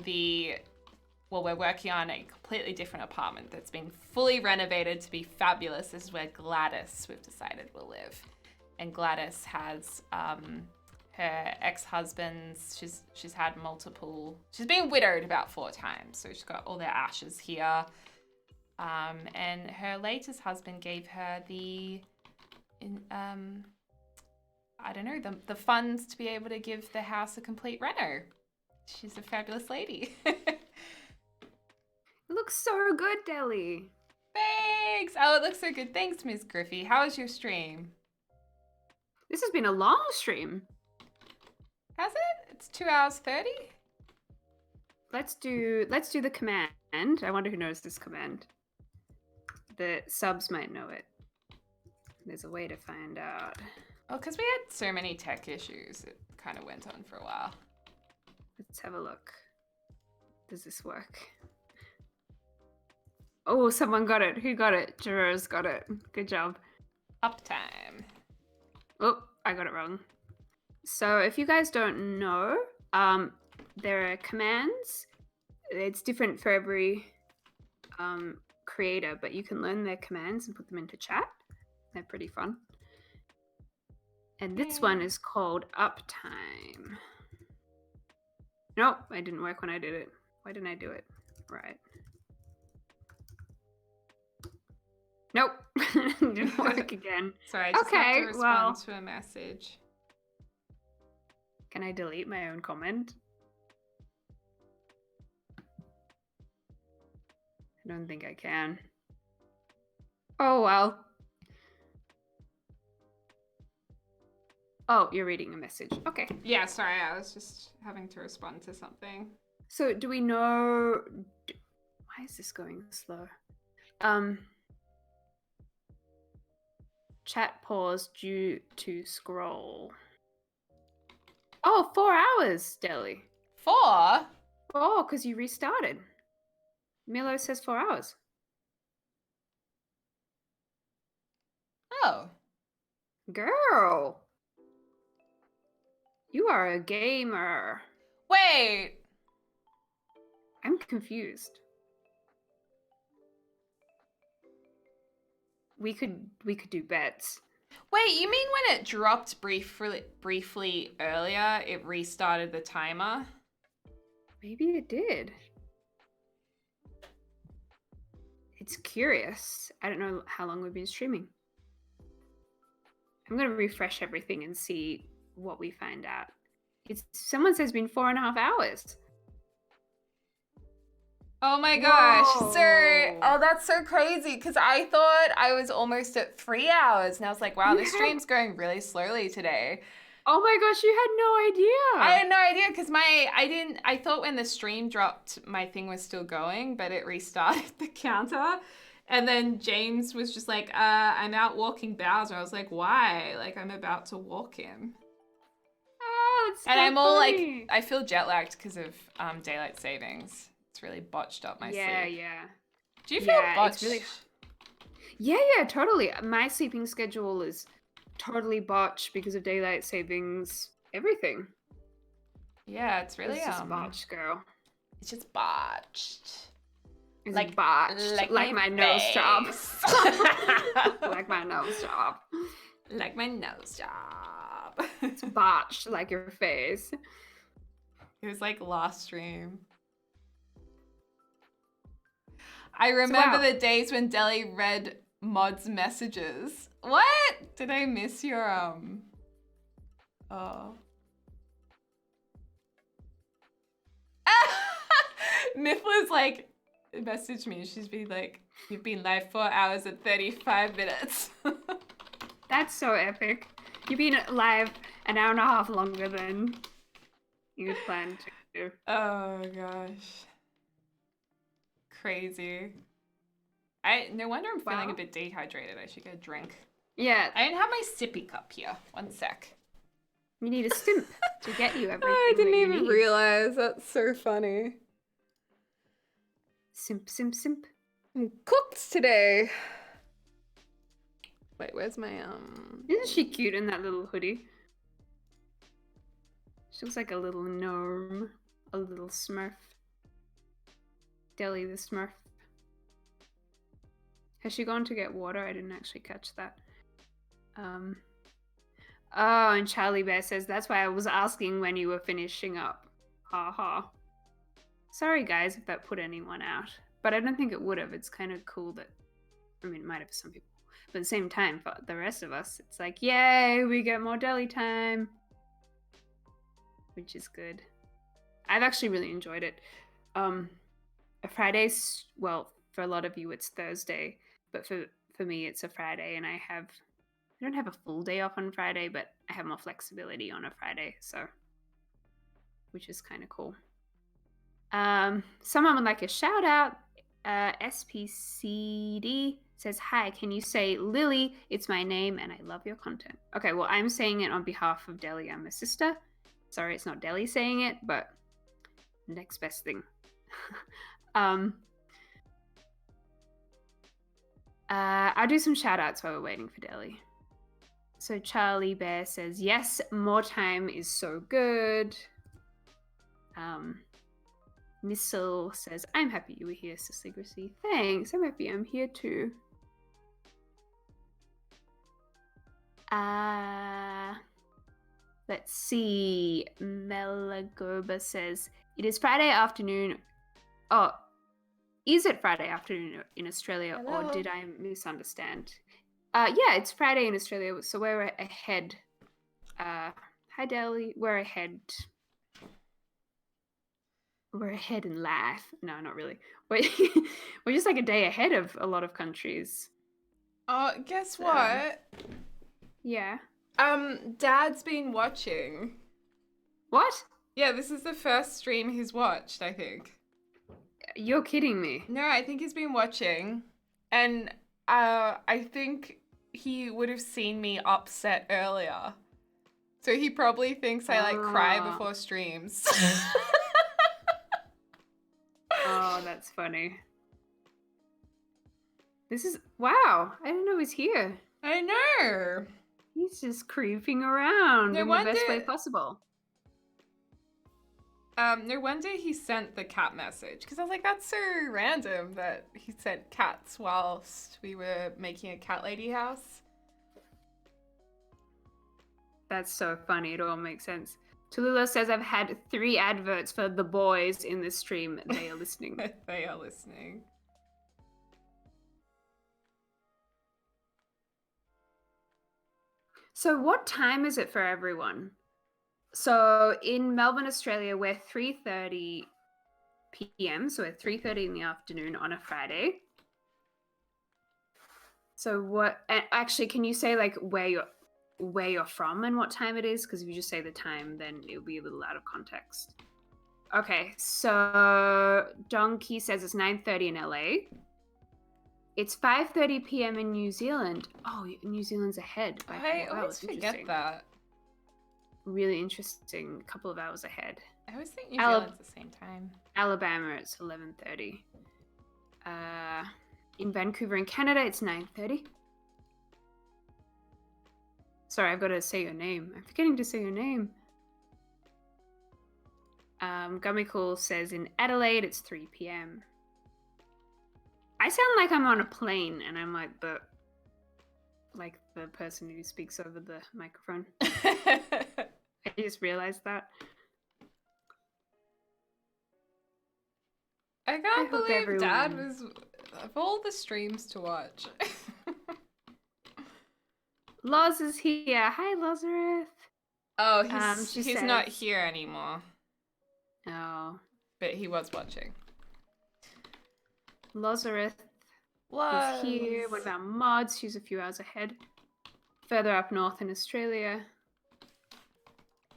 we're working on a completely different apartment that's been fully renovated to be fabulous. This is where Gladys, we've decided, will live. And Gladys has her ex-husband's, she's had multiple, she's been widowed about 4 times. So she's got all their ashes here. And her latest husband gave her the funds to be able to give the house a complete reno. She's a fabulous lady. It looks so good, Deli. Thanks. Oh, it looks so good. Thanks, Miss Griffey. How was your stream? This has been a long stream. Has it? It's 2 hours 30? Let's do the command. I wonder who knows this command. The subs might know it. There's a way to find out. Well, because we had so many tech issues, it kind of went on for a while. Let's have a look. Does this work? Oh, someone got it. Who got it? Jero's got it. Good job. Uptime. Oh, I got it wrong. So if you guys don't know, there are commands. It's different for every creator, but you can learn their commands and put them into chat. They're pretty fun. And this one is called uptime. Nope, it didn't work when I did it. Why didn't I do it? Right. Nope, didn't work again. Sorry, I just have Okay, to respond well. to a message. Can I delete my own comment? I don't think I can. Oh, well. Oh, you're reading a message. Okay. Yeah, sorry, I was just having to respond to something. So do we know... Why is this going slow? Chat pause due to scroll. Oh, 4 hours, Deli. 4? Oh, because you restarted. Milo says 4 hours. Oh. Girl. You are a gamer. Wait. I'm confused. we could do bets. Wait, you mean when it dropped briefly earlier, it restarted the timer? Maybe it did. It's curious. I don't know how long we've been streaming. I'm gonna refresh everything and see what we find out. Someone says it's been 4.5 hours. Oh my gosh. Whoa. That's so crazy because I thought I was almost at 3 hours and I was like, wow, this stream's going really slowly today. Oh my gosh, you had no idea. I had no idea because I thought when the stream dropped, my thing was still going, but it restarted the counter. And then James was just like, I'm out walking Bowser. I was like, why? Like, I'm about to walk him. Oh, that's so And I'm all funny. like, I feel jet lagged because of daylight savings. It's really botched up my sleep. Yeah. Do you feel botched? It's really... Yeah, totally. My sleeping schedule is totally botched because of daylight savings, everything. Yeah, it's really It's just botched, girl. It's just botched. It's Like- botched. Like my nose job. Like my nose job. Like my nose job. It's botched like your face. It was like last stream. I remember wow. the days when Deli read Mod's messages. What? Did I miss your Oh. Miffla's like messaged me. She's been like, you've been live 4 hours and 35 minutes. That's so epic. You've been live an hour and a half longer than you planned to. Oh gosh. Crazy. No wonder I'm feeling a bit dehydrated. I should get a drink. Yeah, I don't have my sippy cup here. One sec. you need a simp to get you everything. I didn't that you even need. realize. That's so funny. Simp. I'm cooked today. Wait, where's my Isn't she cute in that little hoodie? She looks like a little gnome, a little Smurf. Deli the Smurf. Has she gone to get water? I didn't actually catch that. Oh, and Charlie Bear says, that's why I was asking when you were finishing up. Ha ha. Sorry guys if that put anyone out. But I don't think it would have. It's kind of cool that, I mean, it might have for some people. But at the same time, for the rest of us, it's like, yay, we get more deli time. Which is good. I've actually really enjoyed it. Fridays, well, for a lot of you it's Thursday, but for me it's a Friday, and I don't have a full day off on Friday, but I have more flexibility on a Friday, so which is kind of cool. Someone would like a shout out. SPCD says, hi, can you say Lily? It's my name and I love your content. Okay, well, I'm saying it on behalf of Deli. I'm a sister. Sorry, it's not Deli saying it, but next best thing. I'll do some shout outs while we're waiting for Deli. So Charlie Bear says, yes, more time is so good. Missile says, I'm happy you were here, Deligracy. Thanks, I'm happy I'm here too. Let's see. Melagoba says, it is Friday afternoon. Oh, is it Friday afternoon in Australia? Hello? Or did I misunderstand? Yeah, it's Friday in Australia, so we're ahead. Hi, Deli. We're ahead. We're ahead in life. No, not really. We're just like a day ahead of a lot of countries. Oh, guess what? Yeah. Dad's been watching. What? Yeah, this is the first stream he's watched, I think. You're kidding me. No, I think he's been watching. And I think he would have seen me upset earlier. So he probably thinks I like cry before streams. Oh, that's funny. This is, wow, I didn't know he was here. I know. He's just creeping around No in wonder- the best way possible. No wonder he sent the cat message, because I was like, that's so random that he sent cats whilst we were making a cat lady house. That's so funny. It all makes sense. Tallulah says, I've had 3 adverts for the boys in this stream. They are listening. They are listening. So what time is it for everyone? So in Melbourne, Australia, we're 3:30 p.m. So we're 3:30 in the afternoon on a Friday. So what? And actually, can you say like where you're from and what time it is? Because if you just say the time, then it'll be a little out of context. Okay, so Donkey says it's 9:30 in LA. It's 5:30 p.m. in New Zealand. Oh, New Zealand's ahead by 4 I hours. always forget that. Really interesting. A couple of hours ahead. I always think New Zealand's the same time. Alabama, it's 11:30. In Vancouver, in Canada, it's 9:30. Sorry, I've got to say your name. I'm forgetting to say your name. Gummycool says in Adelaide, it's 3 p.m. I sound like I'm on a plane, and I'm like the person who speaks over the microphone. I just realized that. I can't believe Dad was of all the streams to watch. Loz is here. Hi, Lazarus. Oh, he's not here anymore. Oh. But he was watching. Lazarus is here. One of our mods. She's a few hours ahead. Further up north in Australia.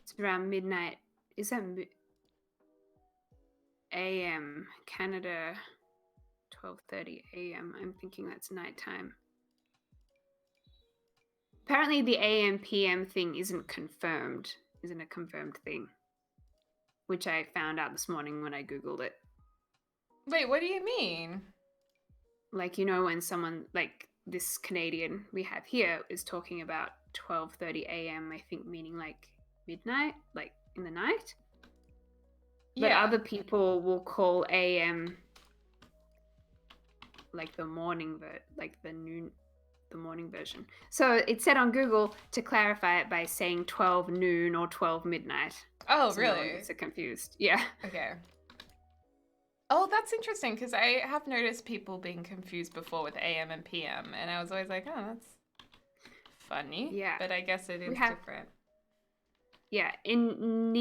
It's around midnight. Is that AM? Canada, 12:30 AM. I'm thinking that's nighttime. Apparently the AM PM thing isn't a confirmed thing, which I found out this morning when I googled it. Wait, what do you mean? Like, you know, when someone like this Canadian we have here is talking about 12:30 AM, I think meaning like midnight, like in the night. But other people will call AM like the morning like the morning version. So it said on Google to clarify it by saying 12 noon or 12 midnight. Oh, so really? No one gets it confused. Yeah. Okay. Oh, that's interesting because I have noticed people being confused before with AM and PM, and I was always like, oh, that's funny. Yeah. But I guess it is different. Yeah. In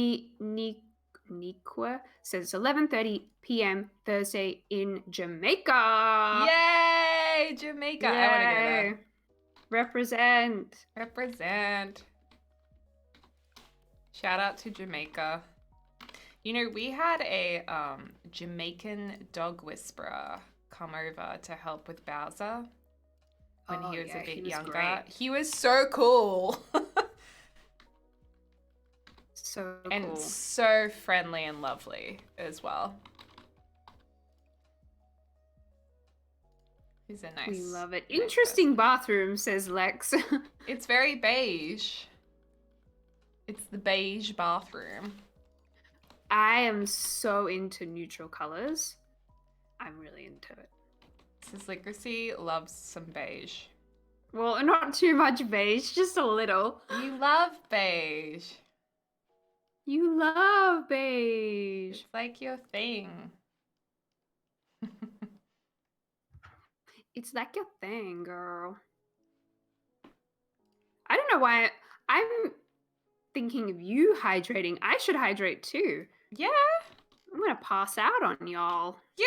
Newcrest says it's 11:30 p.m. Thursday in Jamaica. Yay, Jamaica! Yay. I want to go there. Represent. Shout out to Jamaica. You know, we had a Jamaican dog whisperer come over to help with Bowser when he was a bit younger. Great. He was so cool. So cool. And so friendly and lovely as well. He's a nice. We love it. Nice Interesting person. bathroom, says Lex. It's very beige. It's the beige bathroom. I am so into neutral colors. I'm really into it. Deligracy loves some beige. Well, not too much beige, just a little. You love beige. You love beige. It's like your thing. It's like your thing, girl. I don't know why I'm thinking of you hydrating. I should hydrate too. Yeah. I'm gonna pass out on y'all. Yeah,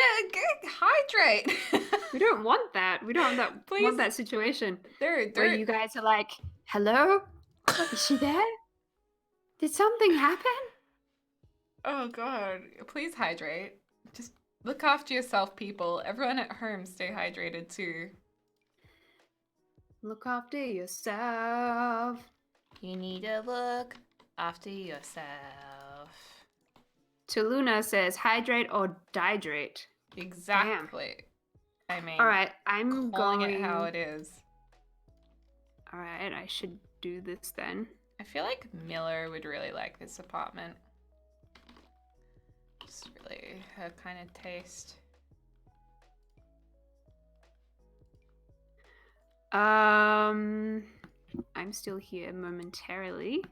hydrate. We don't want that. We don't want that situation. Where you guys are like, hello? Is she there? Did something happen? Oh god. Please hydrate. Just look after yourself, people. Everyone at home, stay hydrated too. Look after yourself. You need to look after yourself. Tallulah says, hydrate or dihydrate. Exactly. Damn. I mean, all right, I'm calling it how it is. All right, I should do this then. I feel like Miller would really like this apartment. just really her kind of taste. I'm still here momentarily.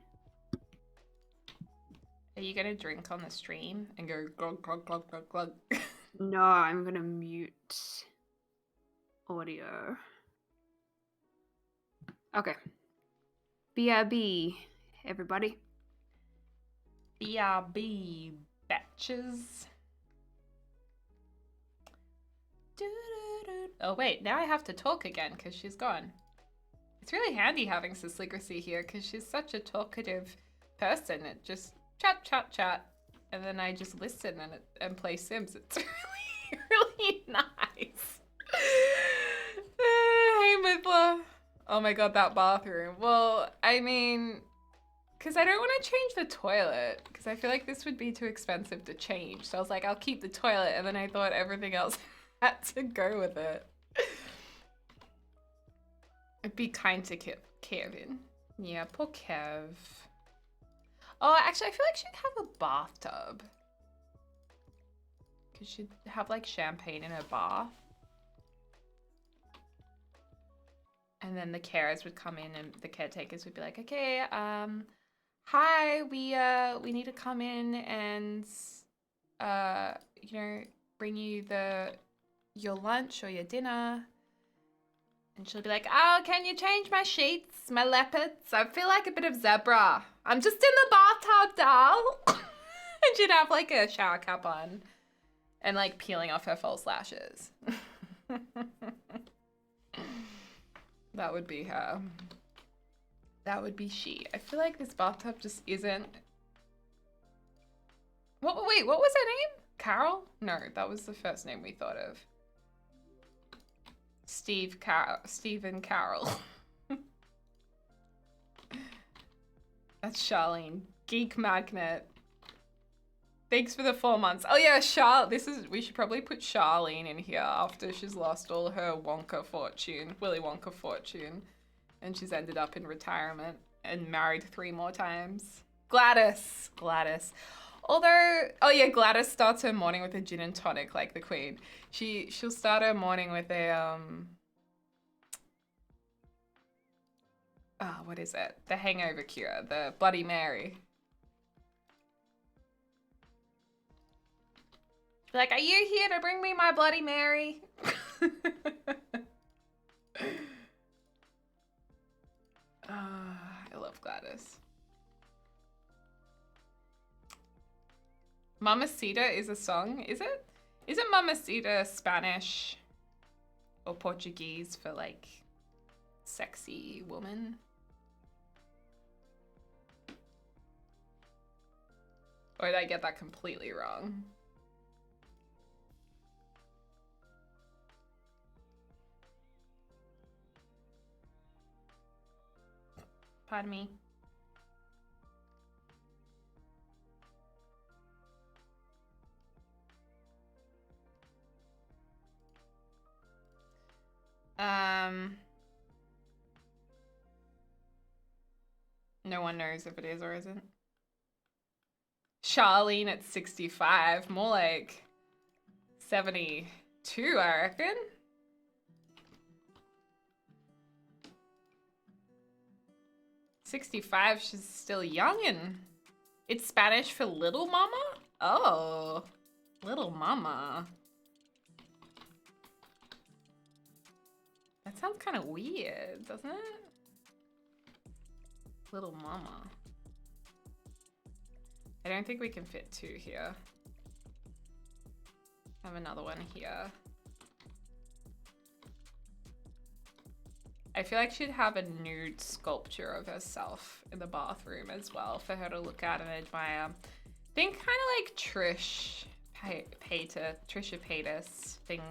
Are you gonna drink on the stream and go glug glug glug glug glug? No, I'm gonna mute audio. Okay. BRB, everybody. BRB batches. Oh wait, now I have to talk again because she's gone. It's really handy having Deligracy here because she's such a talkative person. It just chat, chat, chat, and then I just listen and play Sims. It's really, really nice. Hey, Midla. Oh my god, that bathroom. Well, I mean, because I don't want to change the toilet because I feel like this would be too expensive to change. So I was like, I'll keep the toilet, and then I thought everything else had to go with it. It'd be kind to Kevin. Yeah, poor Kev. Oh, actually, I feel like she'd have a bathtub. Because she'd have, like, champagne in her bath. And then the carers would come in and the caretakers would be like, okay, hi, we need to come in and, you know, bring you your lunch or your dinner. And she'll be like, oh, can you change my sheets, my leopards? I feel like a bit of zebra. I'm just in the bathtub, doll. And she'd have like a shower cap on and like peeling off her false lashes. That would be her. That would be she. I feel like this bathtub just isn't... Wait, what was her name? Carol? No, that was the first name we thought of. Stephen Carroll. That's Charlene. Geek Magnet. Thanks for the 4 months. Oh yeah, we should probably put Charlene in here after she's lost all her Wonka fortune, Willy Wonka fortune. And she's ended up in retirement and married 3 more times. Gladys. Although, oh yeah, Gladys starts her morning with a gin and tonic like the queen. She'll start her morning with a, what is it? The hangover cure, the Bloody Mary. Like, are you here to bring me my Bloody Mary? I love Gladys. Mamacita is a song, is it? Isn't Mamacita Spanish or Portuguese for like sexy woman? Or did I get that completely wrong? Pardon me. No one knows if it is or isn't. Charlene at 65, more like 72, I reckon. '65, she's still youngin'. It's Spanish for little mama? Oh, little mama. That sounds kind of weird, doesn't it? Little mama. I don't think we can fit 2 here. I have another one here. I feel like she'd have a nude sculpture of herself in the bathroom as well for her to look at and admire. Think kind of like Trisha Paytas thing,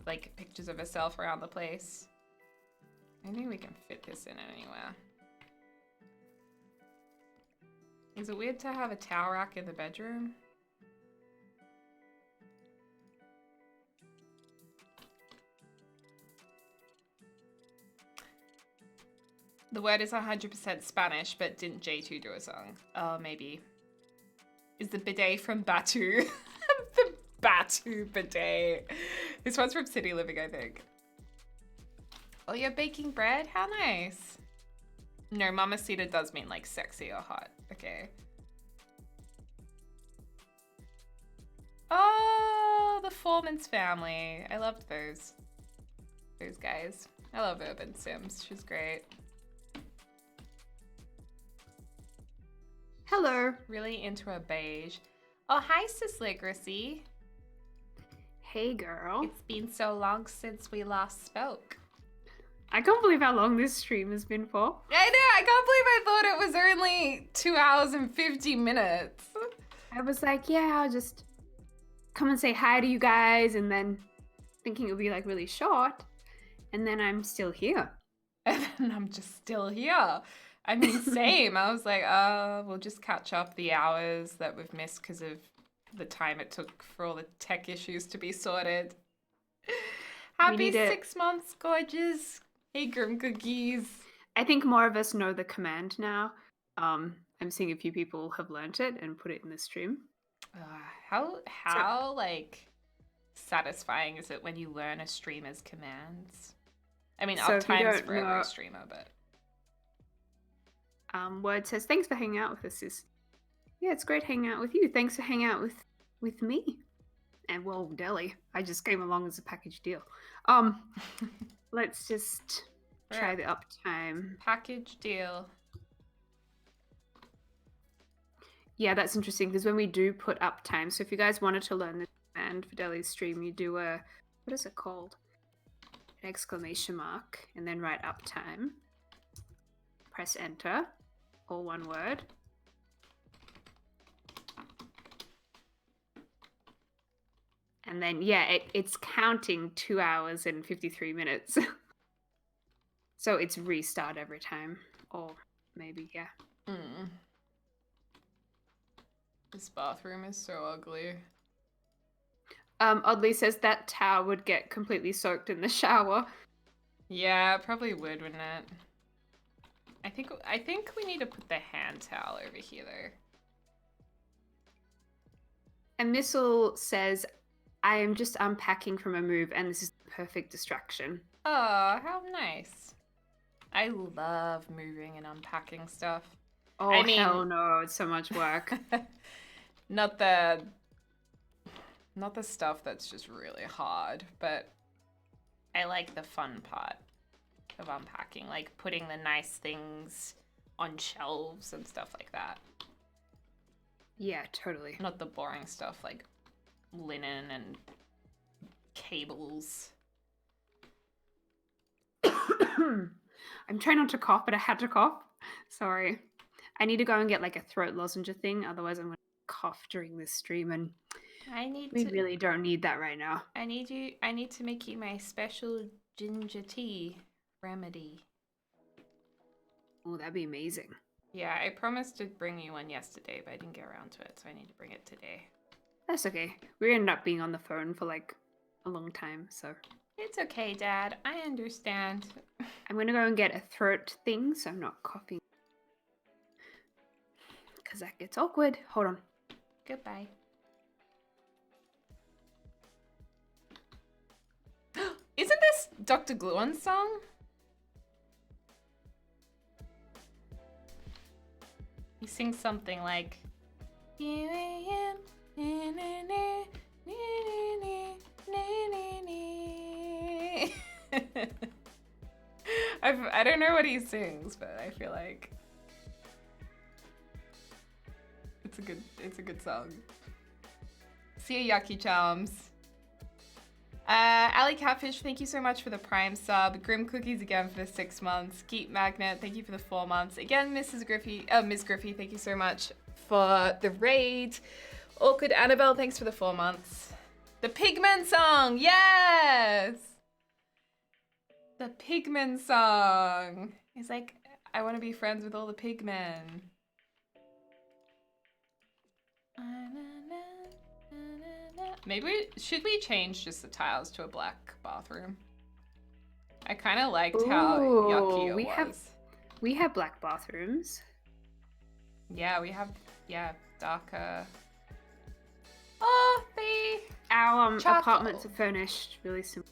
like pictures of herself around the place. I think we can fit this in anywhere. Is it weird to have a towel rack in the bedroom? The word is 100% Spanish, but didn't J2 do a song? Oh, maybe. Is the bidet from Batu? tattoo bidet. This one's from City Living, I think. Oh, you're baking bread? How nice. No, mamacita does mean like sexy or hot. Okay. Oh, the Foreman's family. I loved those guys. I love Urban Sims. She's great. Hello. Really into a beige. Oh, hi, Deligracy. Hey, girl. It's been so long since we last spoke. I can't believe how long this stream has been for. I know. I can't believe I thought it was only 2 hours and 50 minutes. I was like, yeah, I'll just come and say hi to you guys, and then thinking it would be like really short, and then I'm still here. And then I'm just still here. I mean, same. I was like, we'll just catch up the hours that we've missed because of the time it took for all the tech issues to be sorted. Happy 6 months, gorgeous. Hey, Grim Cookies. I think more of us know the command now. I'm seeing a few people have learnt it and put it in the stream. How like satisfying is it when you learn a streamer's commands? I mean, uptime's for every streamer, but Word says, thanks for hanging out with us, sis. Yeah, it's great hanging out with you. Thanks for hanging out with me. And well, Deli. I just came along as a package deal. Let's just try the uptime. Package deal. Yeah, that's interesting because when we do put uptime, so if you guys wanted to learn this command for Deli's stream, you do a, what is it called? An exclamation mark, and then write uptime. Press enter, all one word. And then, yeah, it's counting 2 hours and 53 minutes. So it's restart every time. Or maybe, yeah. This bathroom is so ugly. Oddly says that towel would get completely soaked in the shower. Yeah, it probably would, wouldn't it? I think we need to put the hand towel over here, though. And Missile says, I am just unpacking from a move, and this is the perfect distraction. Oh, how nice. I love moving and unpacking stuff. Oh, I mean, hell no, it's so much work. Not the stuff that's just really hard, but I like the fun part of unpacking, like putting the nice things on shelves and stuff like that. Yeah, totally. Not the boring stuff like linen and cables. I'm trying not to cough, but I had to cough. Sorry. I need to go and get like a throat lozenge thing, otherwise I'm going to cough during this stream, and we really don't need that right now. I need to make you my special ginger tea remedy. Oh, that'd be amazing. Yeah, I promised to bring you one yesterday, but I didn't get around to it, so I need to bring it today. That's okay. We ended up being on the phone for like a long time, so. It's okay, Dad. I understand. I'm gonna go and get a throat thing so I'm not coughing. Because that gets awkward. Hold on. Goodbye. Isn't this Dr. Gluon's song? He sings something like, here I am. I don't know what he sings, but I feel like it's a good song. See ya, Yucky Charms. Ali Catfish, thank you so much for the Prime sub. Grim Cookies again for the 6 months. Geek Magnet, thank you for the 4 months. Again, Ms. Griffey, thank you so much for the raid. Awkward Annabelle, thanks for the 4 months. The Pigman song, yes! The Pigman song. He's like, I want to be friends with all the pigmen. Maybe should we change just the tiles to a black bathroom? I kind of liked how yucky it was. We have black bathrooms. Yeah, we have darker. Oh, Our Charcoal. apartments are furnished really simple.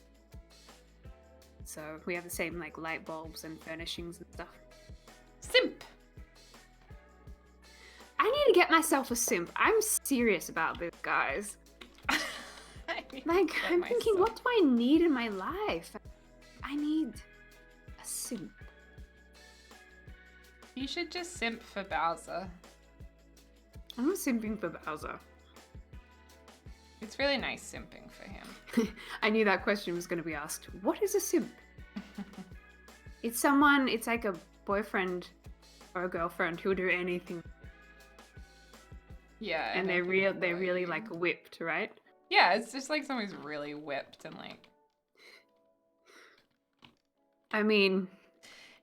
So we have the same like light bulbs and furnishings and stuff. Simp. I need to get myself a simp. I'm serious about this, guys. I need to Like, get I'm thinking, myself- what do I need in my life? I need a simp. You should just simp for Bowser. I'm not simping for Bowser. It's really nice simping for him. I knew that question was going to be asked. What is a simp? It's someone, it's like a boyfriend or a girlfriend who'll do anything. Yeah. And they're really like whipped, right? Yeah, it's just like someone who's really whipped and like. I mean,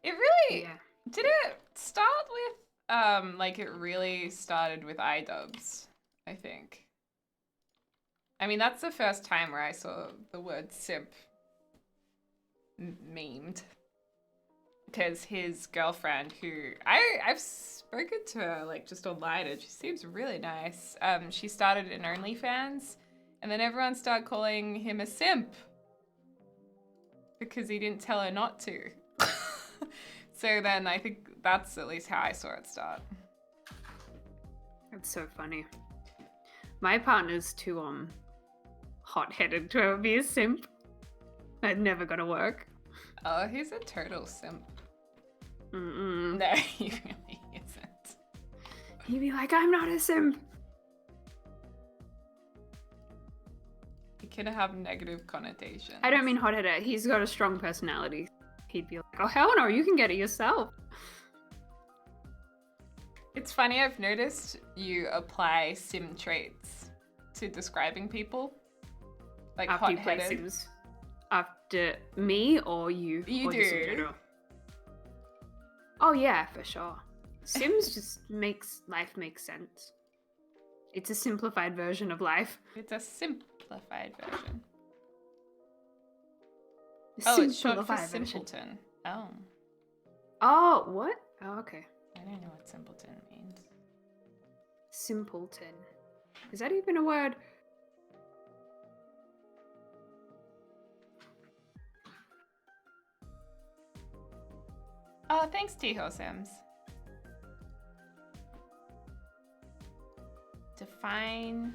It really yeah. did it start with like it really started with iDubbbz, I think. I mean, that's the first time where I saw the word simp memed. Because his girlfriend, who I've spoken to her like just online, and she seems really nice. She started an OnlyFans, and then everyone started calling him a simp because he didn't tell her not to. So then I think that's at least how I saw it start. That's so funny. My partner's too hot-headed to ever be a simp. That's never gonna work. Oh, he's a total simp. Mm-mm. No, he really isn't. He'd be like, I'm not a simp. He can have negative connotations. I don't mean hot-headed. He's got a strong personality. He'd be like, oh, hell no, you can get it yourself. It's funny, I've noticed you apply sim traits to describing people. Like After you play hot-headed. Sims. After me or you? You or just in do. general? Oh yeah, for sure. Sims just makes life make sense. It's a simplified version of life. It's a simplified version. A Oh, it's short for simplified version. simpleton. Oh, Oh, what? Oh, okay. I don't know what simpleton means. Simpleton. Is that even a word? Oh, thanks, T-Hill Sims. Define.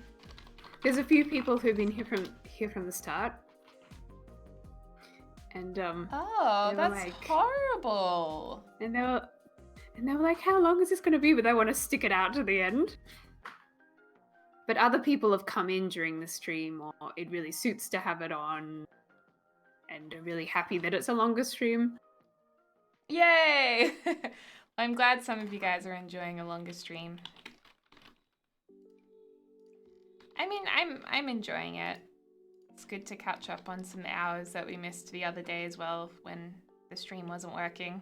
There's a few people who've been here from the start. And Oh, They were that's like- horrible. and they were like, how long is this going to be? But they want to stick it out to the end. But other people have come in during the stream, or it really suits to have it on, and are really happy that it's a longer stream. Yay! I'm glad some of you guys are enjoying a longer stream. I mean, I'm enjoying it. It's good to catch up on some hours that we missed the other day as well when the stream wasn't working.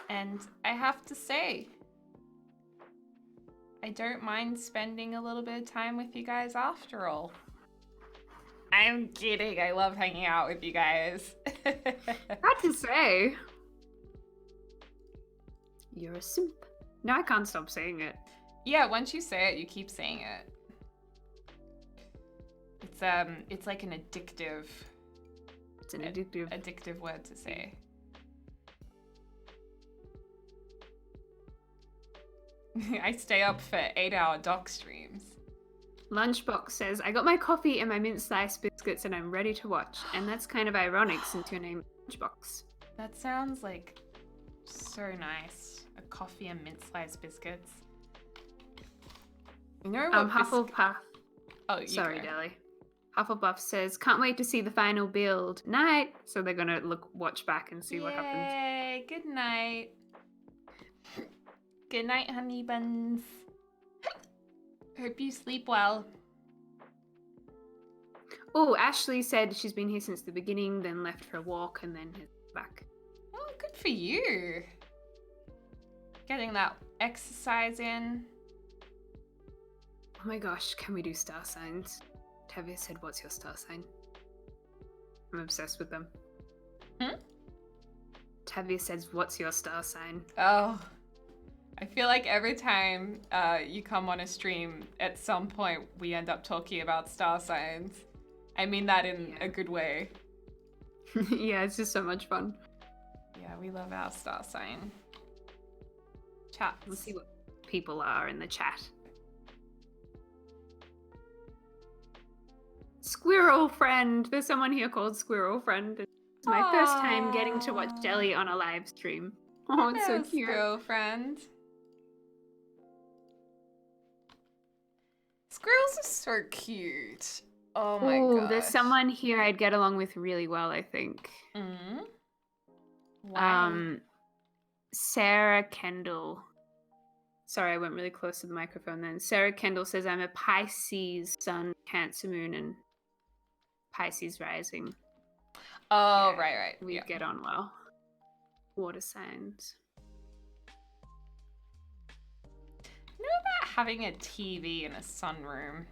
And I have to say, I don't mind spending a little bit of time with you guys after all. I'm kidding. I love hanging out with you guys. Hard to say. You're a simp. No, I can't stop saying it. Yeah, once you say it, you keep saying it. It's like an addictive It's an addictive. word to say. I stay up for 8-hour doc streams. Lunchbox says, I got my coffee and my mint slice biscuits and I'm ready to watch. And that's kind of ironic since your name is Lunchbox. That sounds like so nice. A coffee and mint slice biscuits. You know what? Hufflepuff. Oh, you Sorry, go. Deli. Hufflepuff says, can't wait to see the final build. Night. So they're gonna watch back and see what happens. Yay! Good night. Good night, honey buns. Hope you sleep well. Oh, Ashley said she's been here since the beginning, then left for a walk and then is back. Oh, good for you. Getting that exercise in. Oh my gosh, can we do star signs? Tavia said, what's your star sign? I'm obsessed with them. Hmm? Tavia says, what's your star sign? Oh, I feel like every time you come on a stream, at some point we end up talking about star signs. I mean that in a good way. Yeah, it's just so much fun. Yeah, we love our star sign. Chat. We'll see what people are in the chat. Squirrel friend. There's someone here called Squirrel friend. It's my first time getting to watch Jelly on a live stream. Oh, it's so cute. Girlfriend. Squirrels are so cute. Oh my god. There's someone here I'd get along with really well, I think. Mm-hmm. Wow. Sarah Kendall. Sorry, I went really close to the microphone then. Sarah Kendall says, I'm a Pisces sun, Cancer moon, and Pisces rising. Oh, Yeah, right. We get on well. Water signs. You know about having a TV in a sunroom?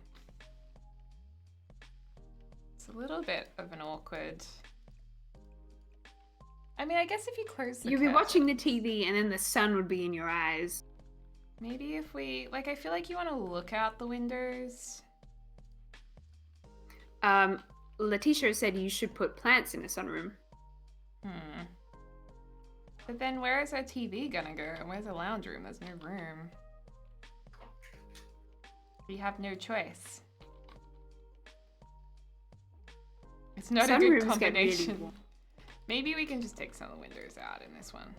It's a little bit of an awkward... I mean, I guess if you close the You'd be curtain- watching the TV and then the sun would be in your eyes. Maybe if we... Like, I feel like you want to look out the windows. Letitia said you should put plants in a sunroom. But then where is our TV gonna go? And where's the lounge room? There's no room. We have no choice. It's not a good Sunrooms get really combination. warm. Maybe we can just take some of the windows out in this one.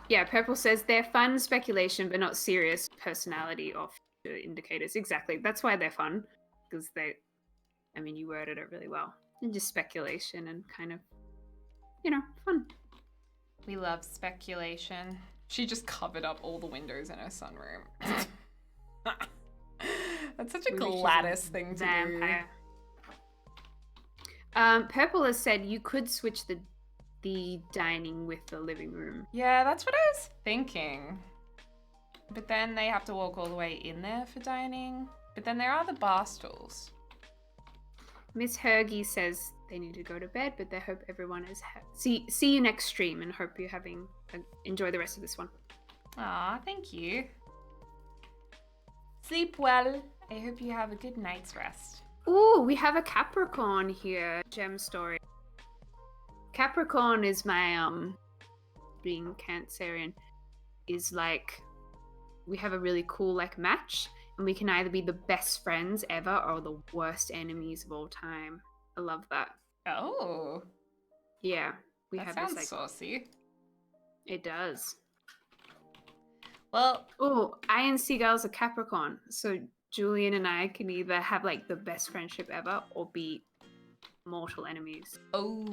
Yeah, Purple says they're fun speculation, but not serious personality or future indicators. Exactly. That's why they're fun. Because you worded it really well. And just speculation and kind of, fun. We love speculation. She just covered up all the windows in her sunroom. That's such a Gladys thing to Vampire. Purple has said you could switch the dining with the living room. do. Yeah, that's what I was thinking. But then they have to walk all the way in there for dining. But then there are the bar stools. Miss Hergy says they need to go to bed, but they hope everyone is see you next stream and hope you're enjoy the rest of this one. Aw, thank you. Sleep well. I hope you have a good night's rest. Ooh, we have a Capricorn here. Gem story. Capricorn is my being Cancerian is like we have a really cool match, and we can either be the best friends ever or the worst enemies of all time. I love that. Oh, Yeah, we that have sounds this saucy. It does. Well, Oh, I and Seagull's a Capricorn, so Julian and I can either have the best friendship ever or be mortal enemies. oh,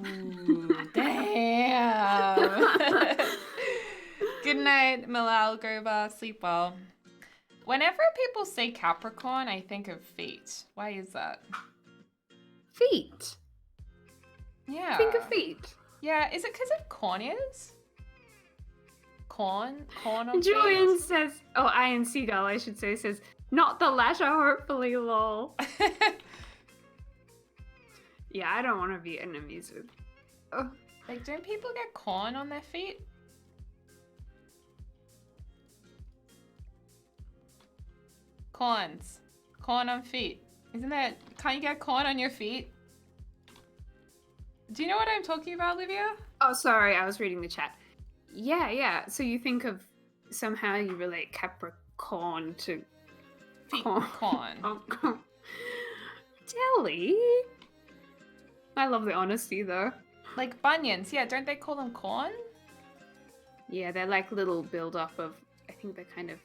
damn. Good night, Malal Grover. Sleep well. Whenever people say Capricorn, I think of feet. Why is that? Feet. Yeah. Think of feet. Yeah, is it because of corneas? Corn on Julian feet? says, I and Seagull, I should say, says, not the latter, hopefully, lol. Yeah, I don't want to be enemies with. Oh. Like, don't people get corn on their feet? Corns. Corn on feet. Can't you get corn on your feet? Do you know what I'm talking about, Olivia? Oh, sorry, I was reading the chat. Yeah. So you think of somehow you relate Capricorn to Feet. corn. Corn. Jelly. I love the honesty though. Like bunions. Yeah, don't they call them corn? Yeah, they're like little build up of, I think they're kind of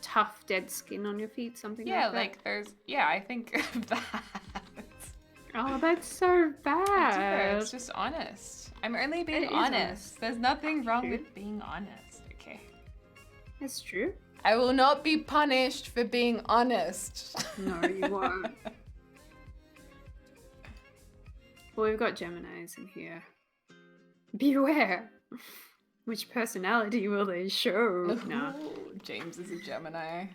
tough dead skin on your feet, something Yeah, like that. I think of that. Oh, that's so bad. It's just honest. I'm only being It is honest. honest. There's nothing wrong True. with being honest, okay? That's true. I will not be punished for being honest. No, you won't. Well, we've got Geminis in here. Beware. Which personality will they show? Nah. James is a Gemini.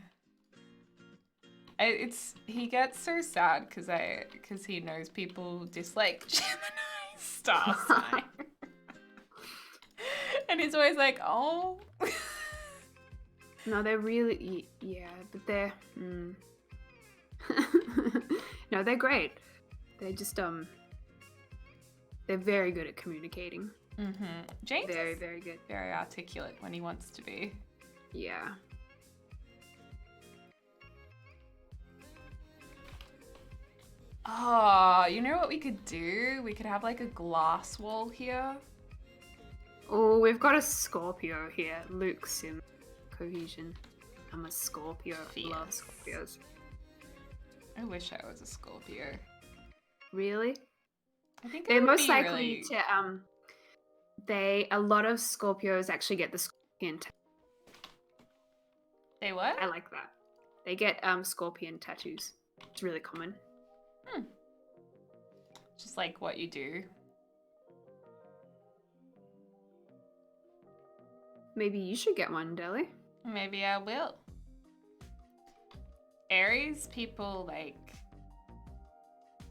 He gets so sad because he knows people dislike Gemini star sign. And he's always like, oh. No, they're really yeah, but they're no, they're great. They're just they're very good at communicating. James Very, is very good. very articulate when he wants to be. Yeah. Oh, you know what we could do? We could have like a glass wall here. Oh, we've got a Scorpio here. Luke Simp. Cohesion. I'm a Scorpio. Love Fierce. Scorpios. I wish I was a Scorpio. Really? I think They're it would most be likely really... to a lot of Scorpios actually get the scorpion They what? I like that. They get scorpion tattoos. It's really common. Just like what you do. Maybe you should get one, Deli. Maybe I will. Aries people like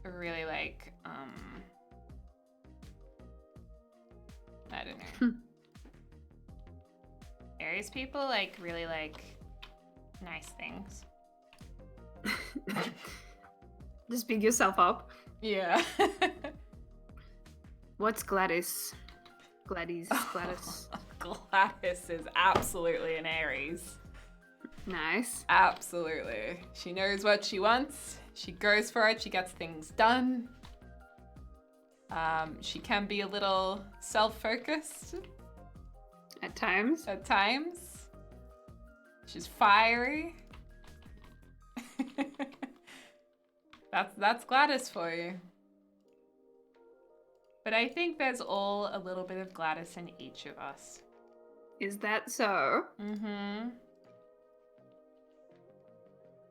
really like I don't know. Aries people like really like nice things. Just big yourself up. Yeah. What's Gladys? Gladys. Gladys is absolutely an Aries. Nice. Absolutely. She knows what she wants. She goes for it. She gets things done. She can be a little self-focused At times. at times. She's fiery. That's Gladys for you. But I think there's all a little bit of Gladys in each of us. Is that so? Mm-hmm.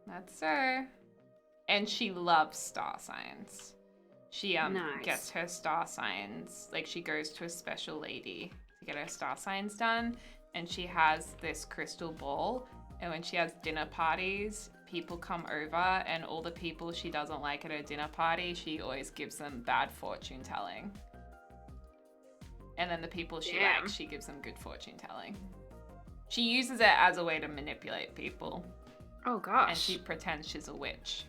That's her. And she loves star signs. She Nice. gets her star signs, like she goes to a special lady to get her star signs done, and she has this crystal ball, and when she has dinner parties, people come over, and all the people she doesn't like at her dinner party, she always gives them bad fortune telling. And then the people she Damn. likes, she gives them good fortune telling. She uses it as a way to manipulate people. Oh gosh. And she pretends she's a witch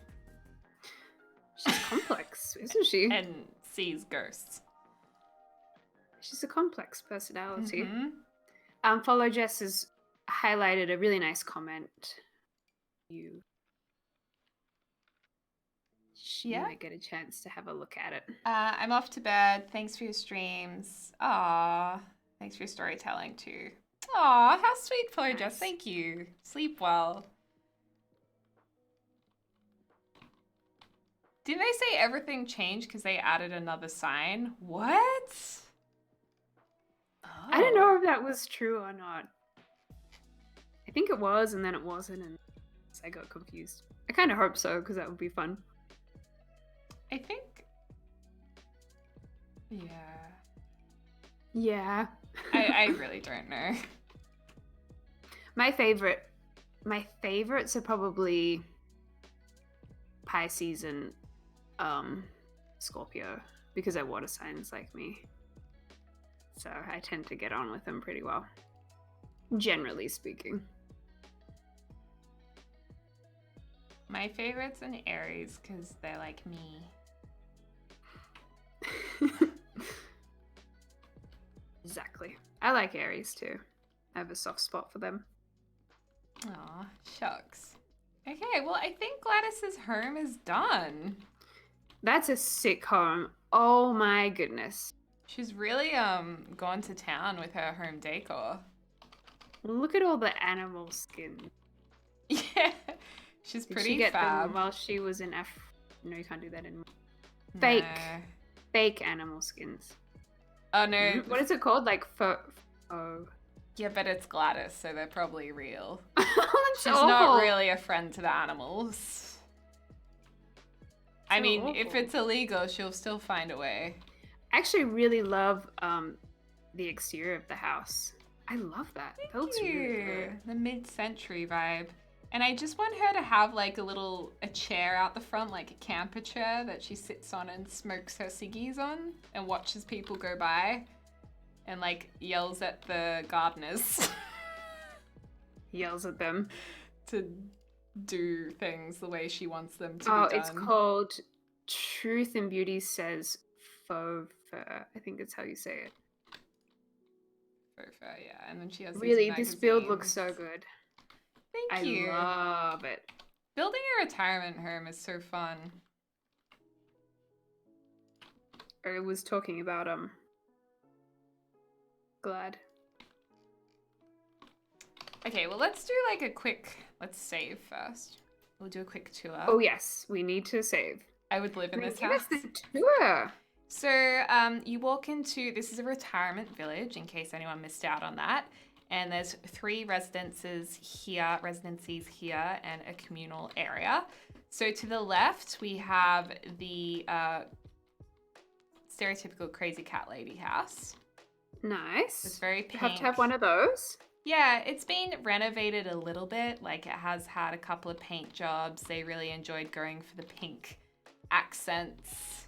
She's complex, isn't she? and sees ghosts. She's a complex personality. Mhm. Follow Jess has highlighted a really nice comment. You Yeah. might get a chance to have a look at it. I'm off to bed. Thanks for your streams. Aw. Thanks for your storytelling too. Aw, how sweet, Follow Jess. Nice. Thank you. Sleep well. Didn't they say everything changed because they added another sign? What? I don't Oh. know if that was true or not. I think it was, and then it wasn't, and I got confused. I kind of hope so, because that would be fun. I think. Yeah. Yeah. I really don't know. My favorites are probably Pisces and Scorpio, because they're water signs like me. So I tend to get on with them pretty well, generally speaking. My favorite's an Aries because they're like me. Exactly. I like Aries too. I have a soft spot for them. Aw, shucks. Okay, well, I think Gladys's home is done. That's a sick home. Oh my goodness. She's really gone to town with her home decor. Look at all the animal skins. Yeah, she's Did pretty she get fab. them while she was in No, you can't do that anymore. No. Fake animal skins. Oh no. What is it called? Like oh. Yeah, but it's Gladys, so they're probably real. That's She's awful. not really a friend to the animals. I So mean, if awful. it's illegal, she'll still find a way. I actually really love the exterior of the house. I love that. That looks really good. The mid-century vibe. And I just want her to have like a chair out the front, like a camper chair that she sits on and smokes her ciggies on and watches people go by and like yells at the gardeners. Yells at them. to do things the way she wants them to Oh, be done. it's called Truth and Beauty Says Faux Fur. I think that's how you say it. Faux fur, yeah. And then she has these Really, this build looks magazines. so good. Thank you. I love it. Building a retirement home is so fun. I was talking about Glad. Okay, well, let's do like a quick. Let's save first. We'll do a quick tour. Oh yes, we need to save. I would live in this Give house. us the tour. So you walk into, this is a retirement village, in case anyone missed out on that. And there's 3 residencies here, and a communal area. So to the left, we have the stereotypical crazy cat lady house. Nice. It's very pink. You have to have one of those. Yeah, it's been renovated a little bit. Like, it has had a couple of paint jobs. They really enjoyed going for the pink accents.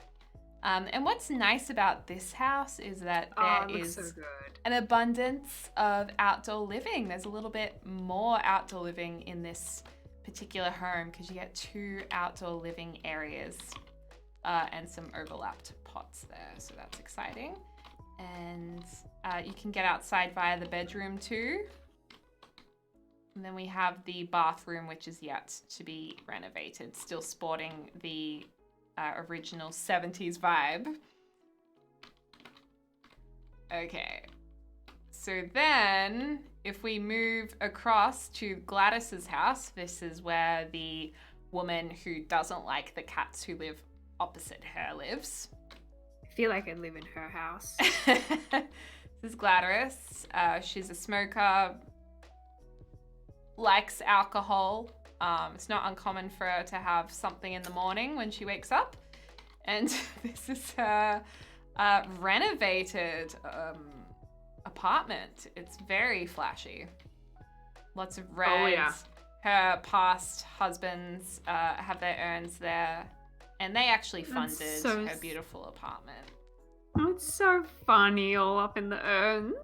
And what's nice about this house is that there is so good. an abundance of outdoor living. There's a little bit more outdoor living in this particular home because you get 2 outdoor living areas and some overlapped pots there. So that's exciting. And you can get outside via the bedroom too. And then we have the bathroom, which is yet to be renovated, still sporting the original 70s vibe. Okay, so then if we move across to Gladys's house, this is where the woman who doesn't like the cats who live opposite her lives. I feel like I'd live in her house. This is Gladys. She's a smoker, likes alcohol. It's not uncommon for her to have something in the morning when she wakes up. And this is her renovated apartment. It's very flashy. Lots of reds. Oh, yeah. Her past husbands have their urns there. And they actually funded so her beautiful apartment. Oh, it's so funny, all up in the urn.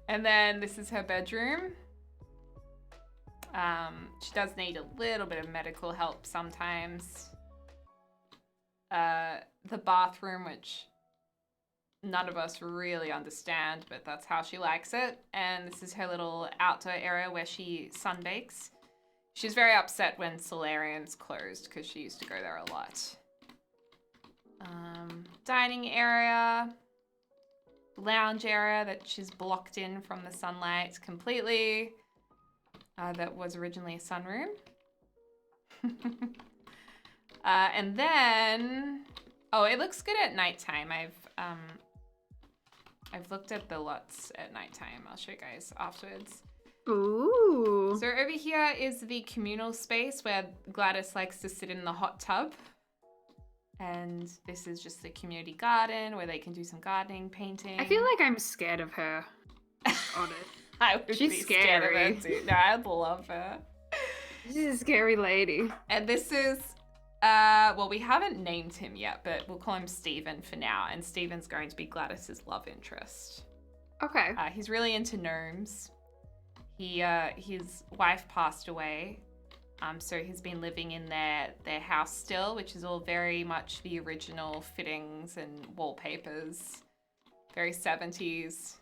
And then this is her bedroom. She does need a little bit of medical help sometimes. The bathroom, which none of us really understand, but that's how she likes it. And this is her little outdoor area where she sunbakes. She's very upset when Solarium's closed because she used to go there a lot. Dining area. Lounge area that she's blocked in from the sunlight completely. That was originally a sunroom. And then, oh, it looks good at nighttime. I've looked at the lots at nighttime. I'll show you guys afterwards. Ooh. So over here is the communal space where Gladys likes to sit in the hot tub. And this is just the community garden where they can do some gardening, painting. I feel like I'm scared of her. Honest. I would She's be scared of scary. her too. No, I love her. She's a scary lady. And this is, well, we haven't named him yet, but we'll call him Stephen for now. And Stephen's going to be Gladys's love interest. Okay. He's really into gnomes. His wife passed away, so he's been living in their house still, which is all very much the original fittings and wallpapers, very 70s.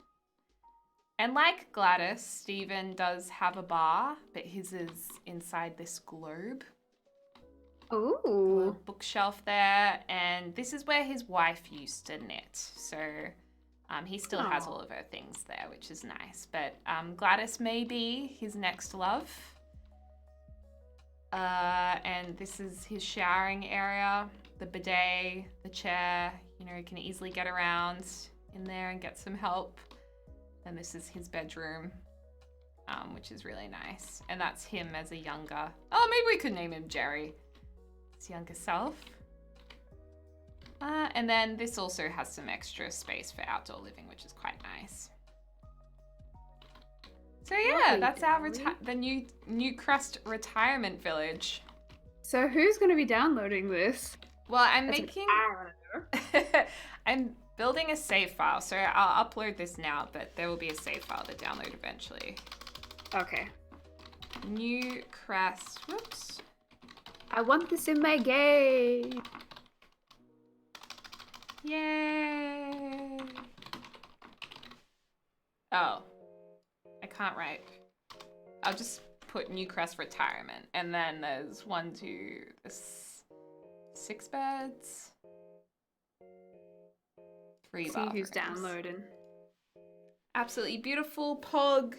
And like Gladys, Stephen does have a bar, but his is inside this globe. Ooh. Bookshelf there, and this is where his wife used to knit. So he still has all of her things there, which is nice. But Gladys may be his next love. And this is his showering area, the bidet, the chair. You know, he can easily get around in there and get some help. And this is his bedroom, which is really nice. And that's him as a younger... Oh, maybe we could name him Jerry. His younger self. And then this also has some extra space for outdoor living, which is quite nice. So yeah, Lovely, that's our Jerry. the Newcrest retirement village. So who's going to be downloading this? Well, I'm That's an making... hour. I'm building a save file. So I'll upload this now, but there will be a save file to download eventually. Okay. Newcrest. Whoops. I want this in my game. Yay. Oh. I can't write. I'll just put Newcrest retirement. And then there's 6 beds. 3 See bathrooms. who's downloading. Absolutely beautiful pug.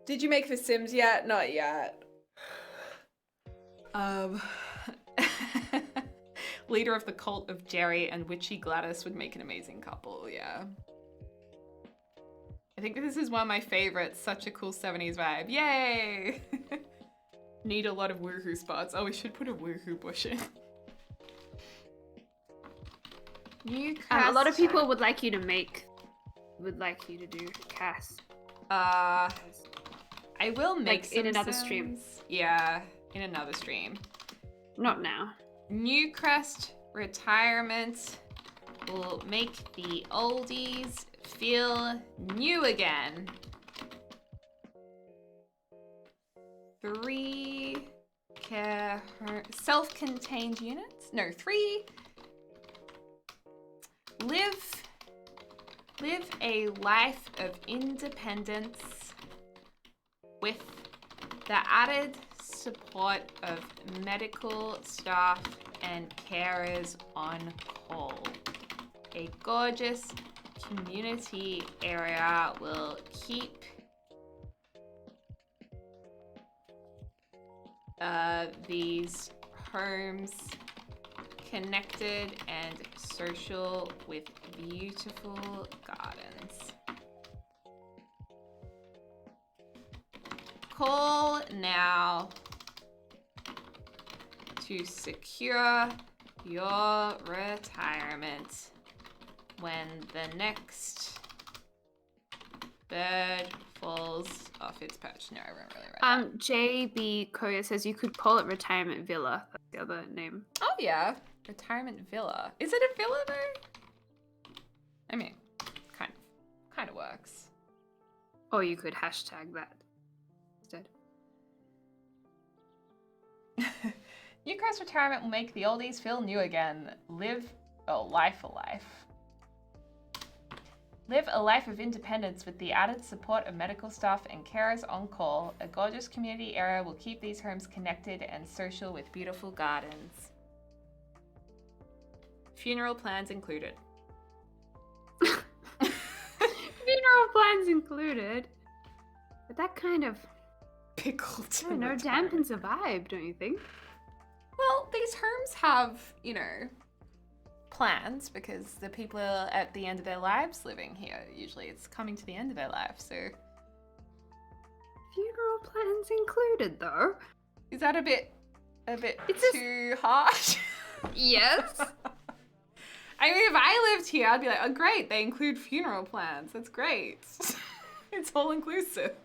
Did you make The Sims yet? Not yet. Leader of the cult of Jerry and witchy Gladys would make an amazing couple, yeah. I think this is one of my favorites. Such a cool 70s vibe. Yay! Need a lot of woohoo spots. Oh, we should put a woohoo bush in. A lot of people would like you to do Cass. I will make like in another stream. Yeah, in another stream. Not now. Newcrest retirement will make the oldies feel new again. 3 self-contained units? No, 3. Live a life of independence with the added support of medical staff and carers on call. A gorgeous community area will keep these homes connected and social with beautiful gardens. Call now to secure your retirement when the next bird falls off its perch. No, I won't really write that. JB Koya says you could call it Retirement Villa. That's the other name. Oh yeah, Retirement Villa. Is it a villa though? I mean, kind of works. Or you could hashtag that instead. Newcrest retirement will make the oldies feel new again. Live a life. Live a life of independence with the added support of medical staff and carers on call. A gorgeous community area will keep these homes connected and social with beautiful gardens. Funeral plans included. Funeral plans included. But that kind of, Pickled. I don't know, dampens the vibe, don't you think? Well, these homes have, plans because the people are at the end of their lives living here. Usually it's coming to the end of their life, so... Funeral plans included, though. Is that a bit It's too harsh? Yes. I mean, if I lived here, I'd be like, oh, great, they include funeral plans. That's great. It's all inclusive.